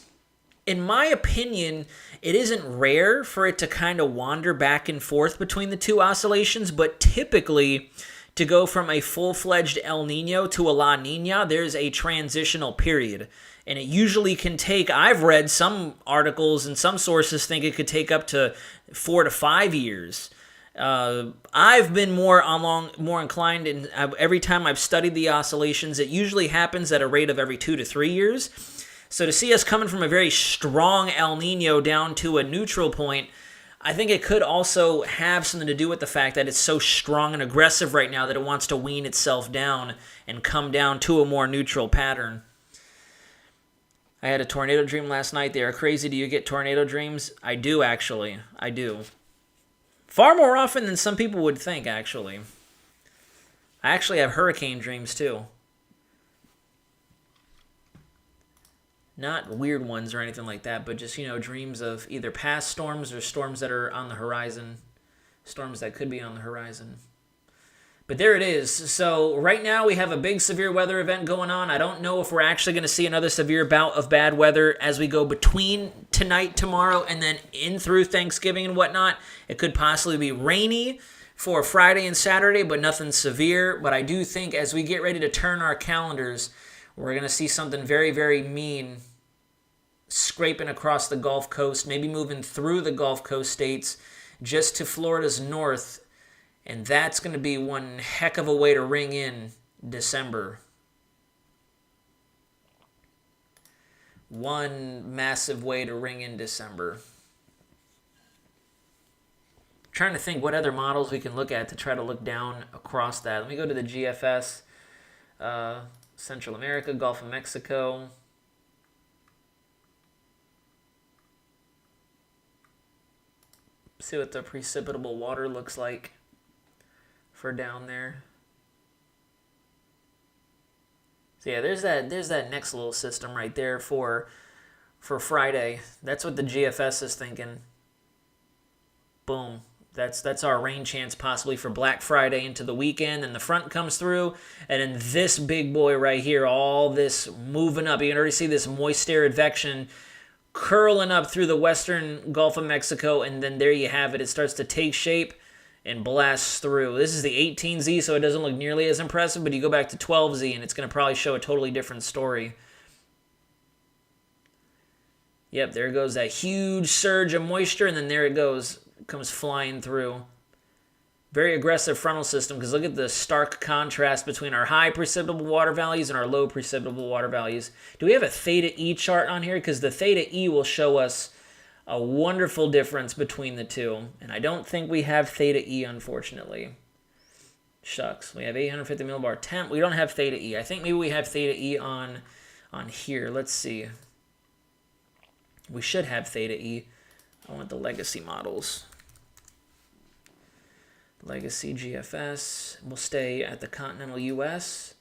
in my opinion, it isn't rare for it to kind of wander back and forth between the two oscillations, but typically to go from a full-fledged El Nino to a La Nina, there's a transitional period. And it usually can take, I've read some articles and some sources think it could take up to 4 to 5 years. I've been more inclined, and every time I've studied the oscillations, it usually happens at a rate of every 2 to 3 years. So to see us coming from a very strong El Nino down to a neutral point, I think it could also have something to do with the fact that it's so strong and aggressive right now that it wants to wean itself down and come down to a more neutral pattern. I had a tornado dream last night. They are crazy. Do you get tornado dreams? I do, actually. I do. Far more often than some people would think, actually. I actually have hurricane dreams, too. Not weird ones or anything like that, but just, dreams of either past storms or storms that are on the horizon. Storms that could be on the horizon. But there it is. So right now we have a big severe weather event going on. I don't know if we're actually going to see another severe bout of bad weather as we go between tonight, tomorrow, and then in through Thanksgiving and whatnot. It could possibly be rainy for Friday and Saturday, but nothing severe. But I do think as we get ready to turn our calendars, we're going to see something very, very mean scraping across the Gulf Coast, maybe moving through the Gulf Coast states just to Florida's north. And that's going to be one heck of a way to ring in December. One massive way to ring in December. I'm trying to think what other models we can look at to try to look down across that. Let me go to the GFS. Central America, Gulf of Mexico. See what the precipitable water looks like. for down there. So yeah, there's that next little system right there for Friday. That's what the GFS is thinking. Boom. That's our rain chance possibly for Black Friday into the weekend. And the front comes through. And then this big boy right here, all this moving up. You can already see this moist air advection curling up through the western Gulf of Mexico. And then there you have it. It starts to take shape and blasts through. This is the 18Z, so it doesn't look nearly as impressive. But you go back to 12Z, and it's going to probably show a totally different story. Yep, there goes that huge surge of moisture. And then there it goes. Comes flying through. Very aggressive frontal system, because look at the stark contrast between our high precipitable water values and our low precipitable water values. Do we have a theta E chart on here? Because the theta E will show us a wonderful difference between the two. And I don't think we have theta E, unfortunately. Shucks. We have 850 millibar temp. We don't have theta E. I think maybe we have theta E on here. Let's see. We should have theta E. I want the legacy models. Legacy GFS. We'll stay at the continental US.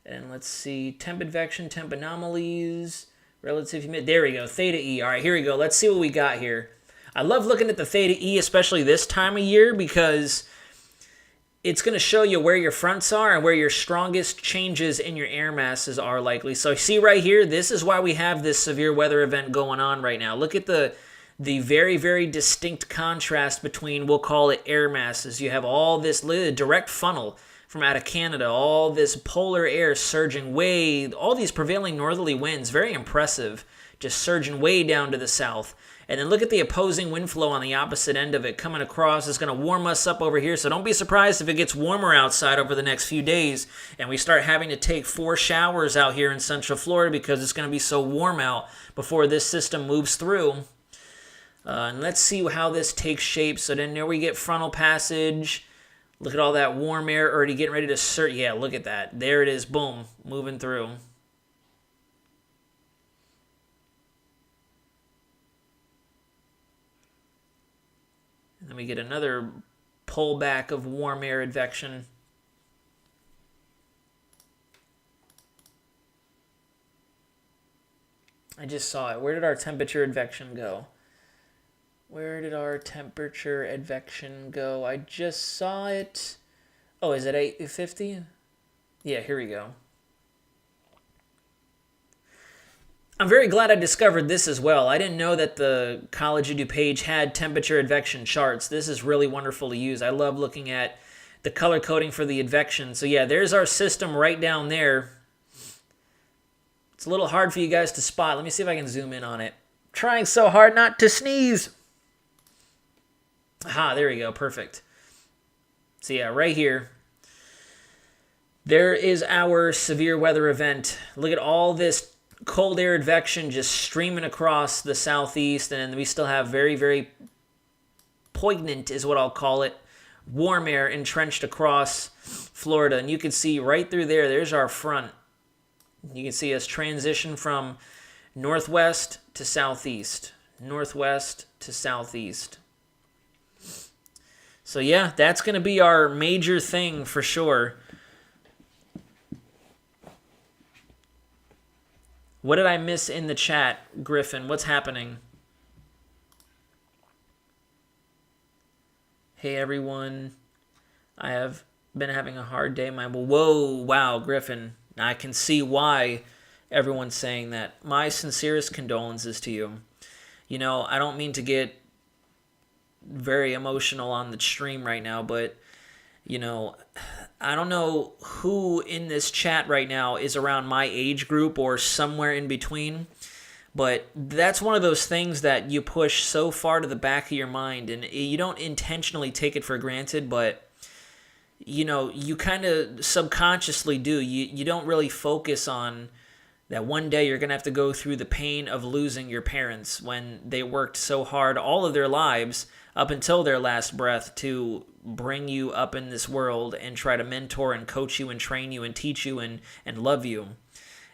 And let's see. Temp advection, temp anomalies, relative humidity. There we go. Theta E. All right, here we go. Let's see what we got here. I love looking at the theta E, especially this time of year, because it's going to show you where your fronts are and where your strongest changes in your air masses are likely. So see right here, this is why we have this severe weather event going on right now. Look at the very, very distinct contrast between, we'll call it air masses. You have all this direct funnel from out of Canada, all this polar air surging way, all these prevailing northerly winds, very impressive, just surging way down to the south. And then look at the opposing wind flow on the opposite end of it coming across. It's going to warm us up over here, so don't be surprised if it gets warmer outside over the next few days and we start having to take 4 showers out here in Central Florida because it's going to be so warm out before this system moves through. And let's see how this takes shape. So then there we get frontal passage. Look at all that warm air already getting ready to surge. Yeah, look at that. There it is. Boom. Moving through. And then we get another pullback of warm air advection. I just saw it. Where did our temperature advection go? Where did our temperature advection go? I just saw it. Oh, is it 850? Yeah, here we go. I'm very glad I discovered this as well. I didn't know that the College Edu page had temperature advection charts. This is really wonderful to use. I love looking at the color coding for the advection. So yeah, there's our system right down there. It's a little hard for you guys to spot. Let me see if I can zoom in on it. I'm trying so hard not to sneeze. Aha, there we go. Perfect. So yeah, right here, there is our severe weather event. Look at all this cold air advection just streaming across the southeast, and we still have very, very poignant, is what I'll call it, warm air entrenched across Florida. And you can see right through there, there's our front. You can see us transition from northwest to southeast, northwest to southeast. So yeah, that's going to be our major thing for sure. What did I miss in the chat, Griffin? What's happening? Hey everyone, I have been having a hard day. Whoa, wow, Griffin. I can see why everyone's saying that. My sincerest condolences to you. You know, I don't mean to get very emotional on the stream right now, but you know, I don't know who in this chat right now is around my age group or somewhere in between, but that's one of those things that you push so far to the back of your mind, and you don't intentionally take it for granted, but you know, you kind of subconsciously do. You don't really focus on that one day you're going to have to go through the pain of losing your parents when they worked so hard all of their lives up until their last breath to bring you up in this world and try to mentor and coach you and train you and teach you and love you.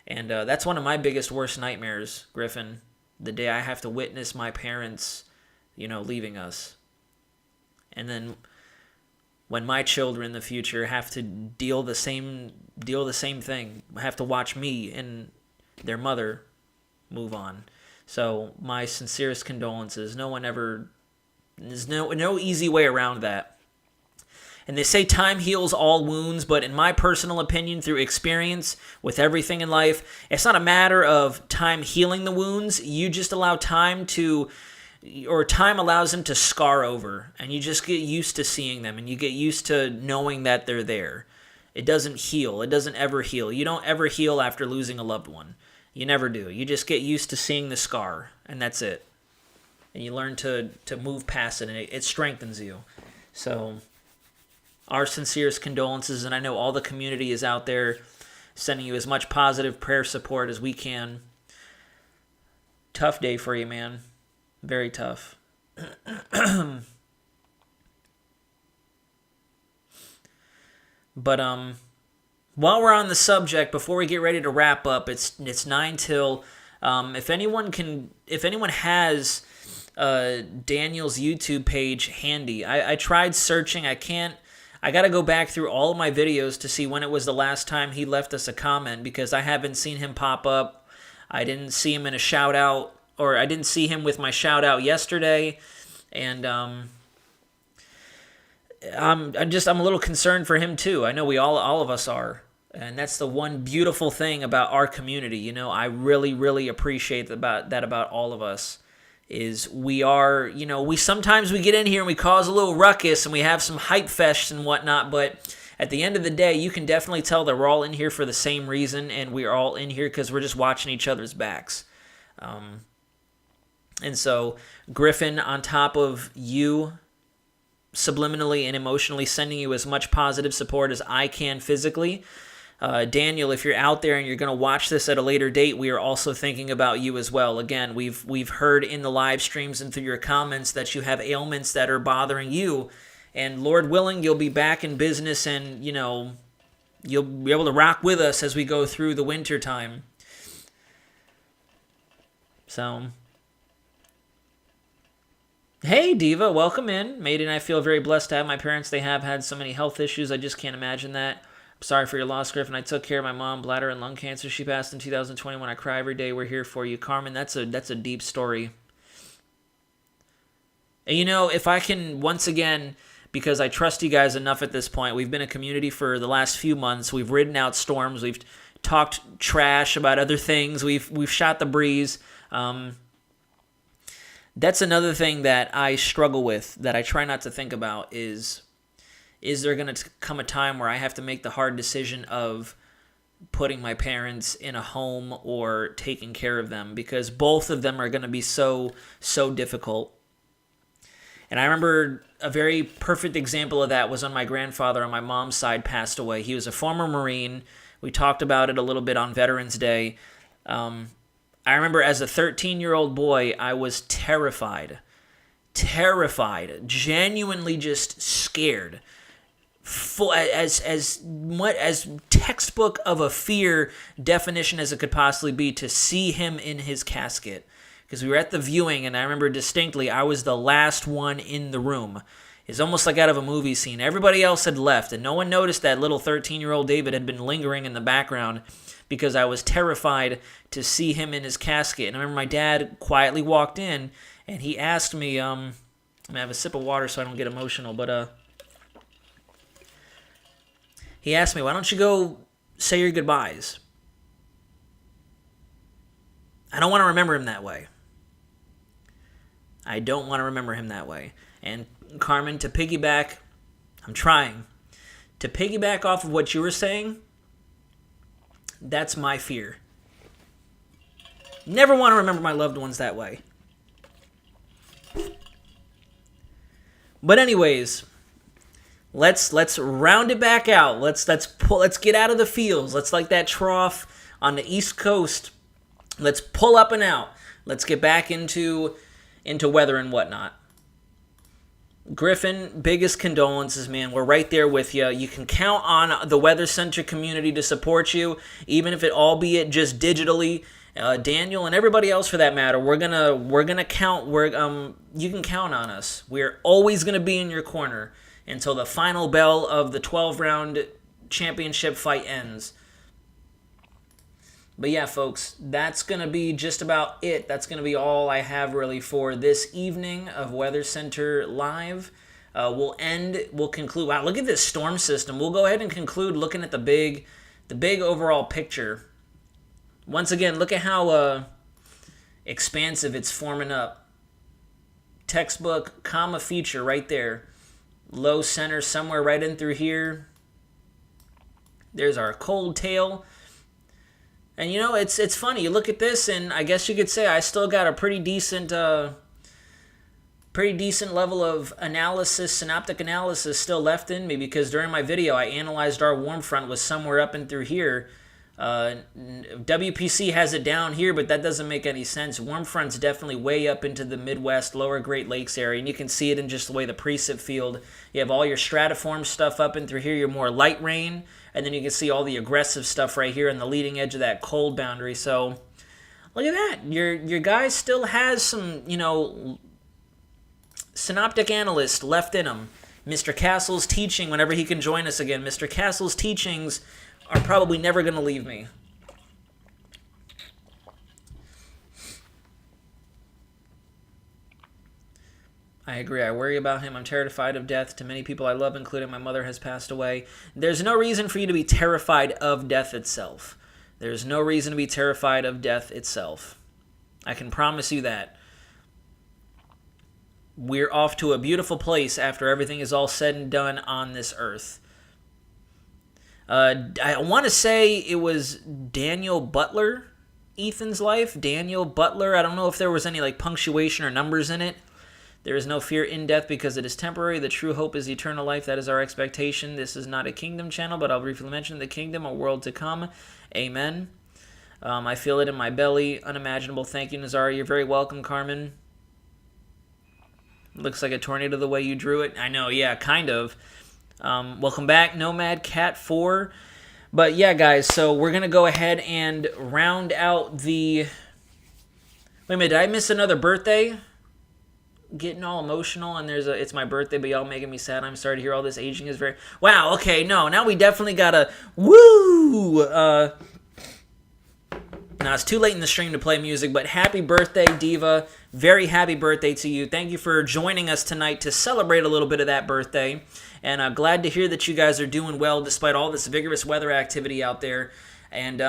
And that's one of my biggest, worst nightmares, Griffin, the day I have to witness my parents, you know, leaving us. And then when my children in the future have to deal the same thing, have to watch me and their mother move on. So my sincerest condolences. There's no easy way around that. And they say time heals all wounds, but in my personal opinion, through experience with everything in life, it's not a matter of time healing the wounds. You just allow time allows them to scar over, and you just get used to seeing them, and you get used to knowing that they're there. It doesn't heal. It doesn't ever heal. You don't ever heal after losing a loved one. You never do. You just get used to seeing the scar, and that's it. And you learn to move past it, and it strengthens you. So our sincerest condolences, and I know all the community is out there sending you as much positive prayer support as we can. Tough day for you, man. Very tough. But while we're on the subject, before we get ready to wrap up, it's 9 till. If anyone has Daniel's YouTube page handy, I tried searching. I got to go back through all of my videos to see when it was the last time he left us a comment, because I haven't seen him pop up. I didn't see him in a shout out, or I didn't see him with my shout out yesterday, and I'm a little concerned for him too. I know we all of us are, and that's the one beautiful thing about our community. You know, I really, really appreciate about all of us. Is we sometimes we get in here and we cause a little ruckus and we have some hype fests and whatnot, but at the end of the day, you can definitely tell that we're all in here for the same reason, and we're all in here because we're just watching each other's backs. And so, Griffin, on top of you subliminally and emotionally sending you as much positive support as I can physically, Daniel, if you're out there and you're going to watch this at a later date, we are also thinking about you as well. Again, we've heard in the live streams and through your comments that you have ailments that are bothering you, and Lord willing, you'll be back in business, and you'll be able to rock with us as we go through the winter time. So, hey Diva, welcome in. Maid and I feel very blessed to have my parents. They have had so many health issues. I just can't imagine that. I'm sorry for your loss, Griffin. I took care of my mom, bladder and lung cancer. She passed in 2021. I cry every day. We're here for you. Carmen, that's a deep story. And if I can, once again, because I trust you guys enough at this point, we've been a community for the last few months. We've ridden out storms. We've talked trash about other things. We've shot the breeze. That's another thing that I struggle with, that I try not to think about, is there going to come a time where I have to make the hard decision of putting my parents in a home or taking care of them, because both of them are going to be so difficult. And I remember a very perfect example of that was when my grandfather on my mom's side passed away. He was a former Marine. We talked about it a little bit on Veterans Day. I remember as a 13-year-old boy, I was terrified, genuinely just scared. Full, as textbook of a fear definition as it could possibly be, to see him in his casket. Because we were at the viewing, and I remember distinctly, I was the last one in the room. It's almost like out of a movie scene. Everybody else had left, and no one noticed that little 13-year-old David had been lingering in the background, because I was terrified to see him in his casket. And I remember my dad quietly walked in, and he asked me, I'm going to have a sip of water so I don't get emotional, but he asked me, why don't you go say your goodbyes? I don't want to remember him that way. I don't want to remember him that way. And Carmen, to piggyback, I'm trying. To piggyback off of what you were saying, that's my fear. Never want to remember my loved ones that way. But anyways, let's round it back out. Let's get out of the fields. Let's, like that trough on the East Coast, let's pull up and out. Let's get back into weather and whatnot. Griffin, biggest condolences, man. We're right there with you. You can count on the WxCenter community to support you, even if it albeit just digitally. Daniel and everybody else for that matter, we're gonna count. You can count on us. We're always gonna be in your corner. until the final bell of the 12-round championship fight ends. But yeah, folks, that's going to be just about it. That's going to be all I have really for this evening of WxCenter Live. We'll conclude. Wow, look at this storm system. We'll go ahead and conclude looking at the big overall picture. Once again, look at how expansive it's forming up. Textbook, comma feature right there. Low center somewhere right in through here. There's our cold tail. And you know, it's funny. You look at this, and I guess you could say I still got a pretty decent level of analysis, synoptic analysis still left in me, because during my video I analyzed our warm front was somewhere up and through here. WPC has it down here, but that doesn't make any sense. Warm front's definitely way up into the Midwest, lower Great Lakes area, and you can see it in just the way the precip field. You have all your stratiform stuff up and through here, your more light rain, and then you can see all the aggressive stuff right here on the leading edge of that cold boundary. So look at that. Your guy still has some, you know, synoptic analyst left in him. Mr. Castle's teaching, whenever he can join us again, Mr. Castle's teachings are probably never going to leave me. I agree. I worry about him. I'm terrified of death. To many people I love, including my mother, has passed away. There's no reason for you to be terrified of death itself. There's no reason to be terrified of death itself. I can promise you that. We're off to a beautiful place after everything is all said and done on this earth. I want to say it was Daniel Butler, Ethan's life. Daniel Butler. I don't know if there was any like punctuation or numbers in it. There is no fear in death because it is temporary. The true hope is eternal life. That is our expectation. This is not a kingdom channel, but I'll briefly mention the kingdom, a world to come. Amen. I feel it in my belly. Unimaginable. Thank you, Nazar. You're very welcome, Carmen. Looks like a tornado the way you drew it. I know, yeah, kind of. Welcome back, Nomad Cat 4. But yeah, guys, so we're going to go ahead and round out the... Wait a minute, did I miss another birthday? Getting all emotional, and it's my birthday, but y'all making me sad. I'm sorry to hear all this. Aging is very... Wow, okay, no, now we definitely got to... Woo! Now, it's too late in the stream to play music, but happy birthday, Diva. Very happy birthday to you. Thank you for joining us tonight to celebrate a little bit of that birthday. And I'm glad to hear that you guys are doing well despite all this vigorous weather activity out there. And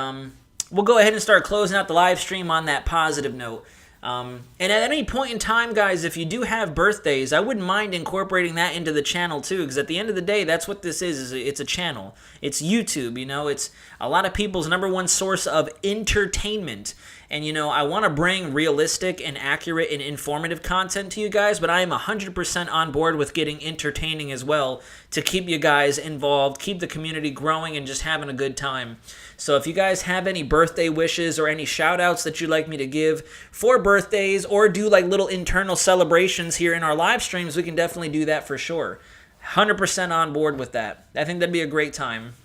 we'll go ahead and start closing out the live stream on that positive note. And at any point in time, guys, if you do have birthdays, I wouldn't mind incorporating that into the channel too, because at the end of the day, that's what this is it's a channel. It's YouTube, you know, it's a lot of people's number one source of entertainment. And, you know, I want to bring realistic and accurate and informative content to you guys, but I am 100% on board with getting entertaining as well to keep you guys involved, keep the community growing, and just having a good time. So if you guys have any birthday wishes or any shout-outs that you'd like me to give for birthdays or do like little internal celebrations here in our live streams, we can definitely do that for sure. 100% on board with that. I think that'd be a great time.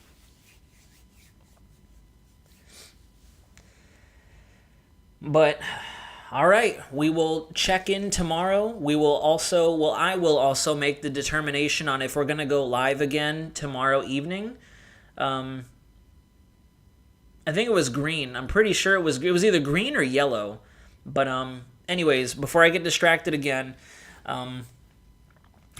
But, all right, we will check in tomorrow. I will also make the determination on if we're going to go live again tomorrow evening. I think it was green. I'm pretty sure it was either green or yellow. But anyways, before I get distracted again, we're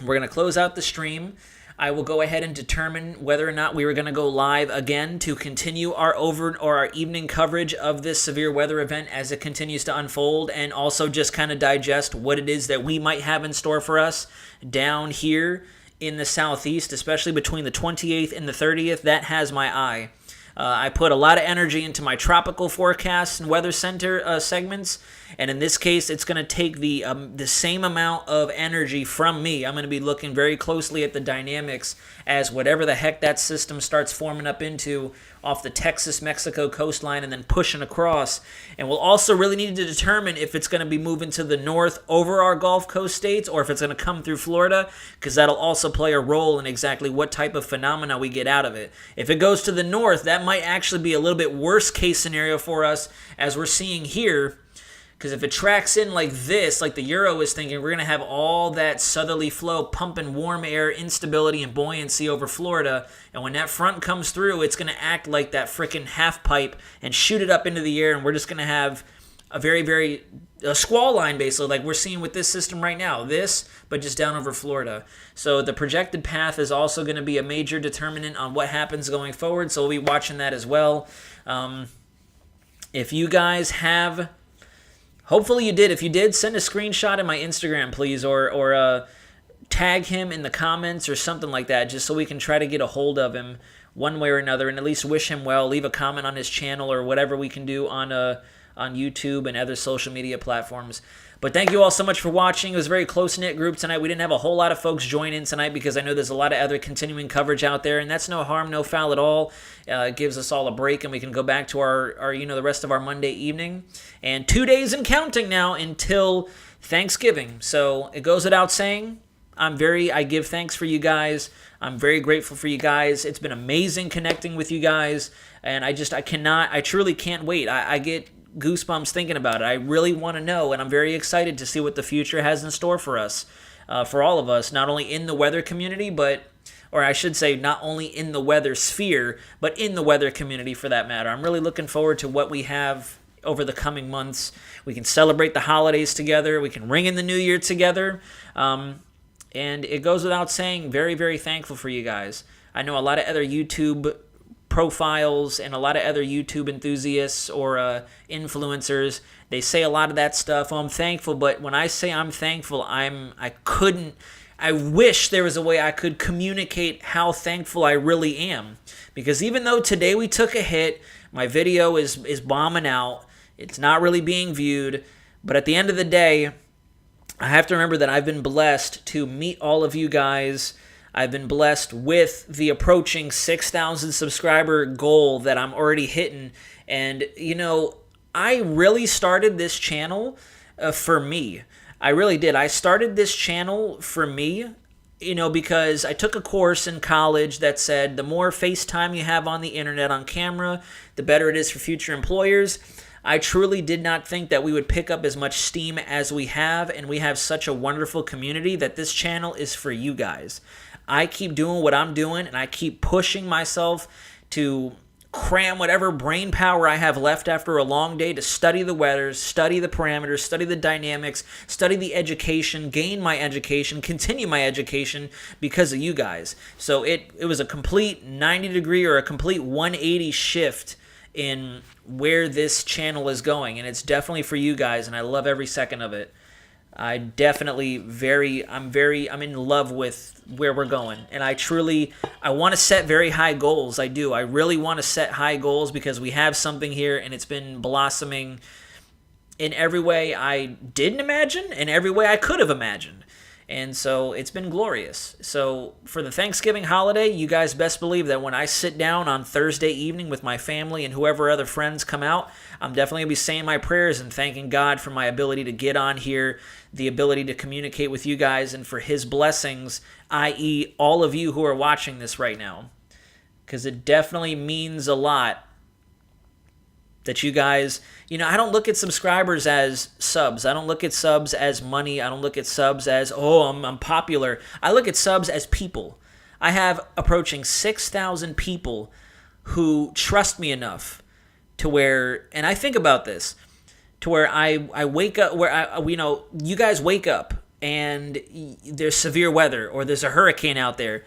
going to close out the stream. I will go ahead and determine whether or not we were going to go live again to continue our evening coverage of this severe weather event as it continues to unfold, and also just kind of digest what it is that we might have in store for us down here in the southeast, especially between the 28th and the 30th. That has my eye. I put a lot of energy into my tropical forecasts and weather center segments, and in this case, it's going to take the same amount of energy from me. I'm going to be looking very closely at the dynamics as whatever the heck that system starts forming up into off the Texas-Mexico coastline and then pushing across. And we'll also really need to determine if it's going to be moving to the north over our Gulf Coast states or if it's going to come through Florida, because that'll also play a role in exactly what type of phenomena we get out of it. If it goes to the north, that might actually be a little bit worse case scenario for us, as we're seeing here, Because if it tracks in like this, like the Euro is thinking, we're going to have all that southerly flow pumping warm air, instability, and buoyancy over Florida. And when that front comes through, it's going to act like that freaking half pipe and shoot it up into the air. And we're just going to have a a squall line, basically, like we're seeing with this system right now. This, but just down over Florida. So the projected path is also going to be a major determinant on what happens going forward. So we'll be watching that as well. If you guys have... Hopefully you did. If you did, send a screenshot in my Instagram, please, or tag him in the comments or something like that, just so we can try to get a hold of him one way or another, and at least wish him well. Leave a comment on his channel or whatever we can do on YouTube and other social media platforms. But thank you all so much for watching. It was a very close-knit group tonight. We didn't have a whole lot of folks join in tonight because I know there's a lot of other continuing coverage out there, and that's no harm, no foul at all. It gives us all a break, and we can go back to our the rest of our Monday evening. And 2 days and counting now until Thanksgiving. So it goes without saying, I give thanks for you guys. I'm very grateful for you guys. It's been amazing connecting with you guys, and I truly can't wait. I get goosebumps thinking about it. I really want to know, and I'm very excited to see what the future has in store for us, for all of us, not only in the weather community, or I should say not only in the weather sphere, but in the weather community for that matter. I'm really looking forward to what we have over the coming months. We can celebrate the holidays together. We can ring in the new year together. And it goes without saying, very, very thankful for you guys. I know a lot of other YouTube profiles and a lot of other YouTube enthusiasts or influencers, they say a lot of that stuff. Oh, I'm thankful, but when I say I'm thankful, I wish there was a way I could communicate how thankful I really am. Because even though today we took a hit, my video is bombing out, it's not really being viewed, but at the end of the day, I have to remember that I've been blessed to meet all of you guys. I've been blessed with the approaching 6,000 subscriber goal that I'm already hitting. And, I really started this channel for me. I really did. I started this channel for me, because I took a course in college that said the more FaceTime you have on the internet on camera, the better it is for future employers. I truly did not think that we would pick up as much steam as we have, and we have such a wonderful community that this channel is for you guys. I keep doing what I'm doing, and I keep pushing myself to cram whatever brain power I have left after a long day to study the weather, study the parameters, study the dynamics, study the education, gain my education, continue my education because of you guys. So it was a complete 90-degree or a complete 180 shift in where this channel is going, and it's definitely for you guys, and I love every second of it. I'm in love with where we're going, and I want to set very high goals. I do. I really want to set high goals because we have something here, and it's been blossoming in every way I didn't imagine, and every way I could have imagined. And so it's been glorious. So for the Thanksgiving holiday, you guys best believe that when I sit down on Thursday evening with my family and whoever other friends come out, I'm definitely going to be saying my prayers and thanking God for my ability to get on here, the ability to communicate with you guys, and for his blessings, i.e. all of you who are watching this right now. Because it definitely means a lot that you guys, I don't look at subscribers as subs. I don't look at subs as money. I don't look at subs as, I'm popular. I look at subs as people. I have approaching 6,000 people who trust me enough to where, and I think about this, to where I wake up, you guys wake up and there's severe weather or there's a hurricane out there,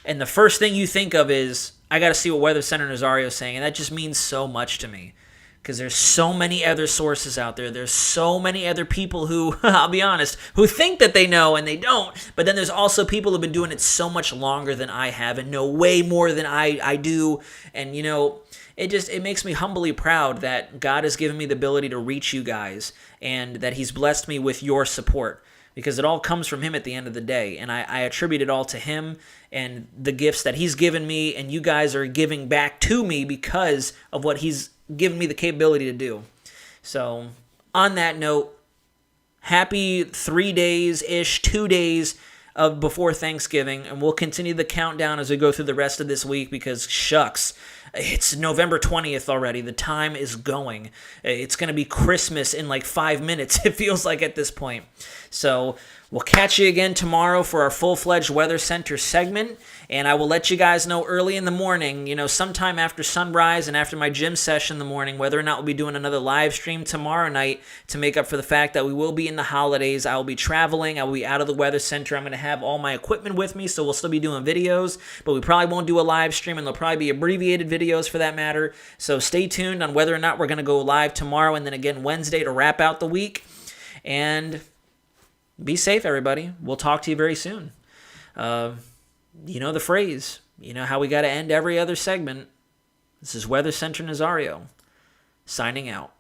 and the first thing you think of is, I got to see what Weather Center Nazario is saying, and that just means so much to me. Because there's so many other sources out there. There's so many other people who, I'll be honest, who think that they know and they don't. But then there's also people who've been doing it so much longer than I have and know way more than I do. And, it makes me humbly proud that God has given me the ability to reach you guys and that he's blessed me with your support. Because it all comes from him at the end of the day. And I attribute it all to him and the gifts that he's given me. And you guys are giving back to me because of what he's given me the capability to do. So, on that note, happy 3 days-ish, 2 days before Thanksgiving, and we'll continue the countdown as we go through the rest of this week because, shucks, It's November 20th already. The time is going. It's going to be Christmas in like 5 minutes, it feels like at this point. So we'll catch you again tomorrow for our full-fledged Weather Center segment, and I will let you guys know early in the morning, sometime after sunrise and after my gym session in the morning, whether or not we'll be doing another live stream tomorrow night to make up for the fact that we will be in the holidays. I will be traveling. I will be out of the Weather Center. I'm going to have all my equipment with me, so we'll still be doing videos, but we probably won't do a live stream, and they'll probably be abbreviated videos for that matter. So stay tuned on whether or not we're going to go live tomorrow and then again Wednesday to wrap out the week. And be safe, everybody. We'll talk to you very soon. You know the phrase. You know how we got to end every other segment. This is Weather Center Nazario, signing out.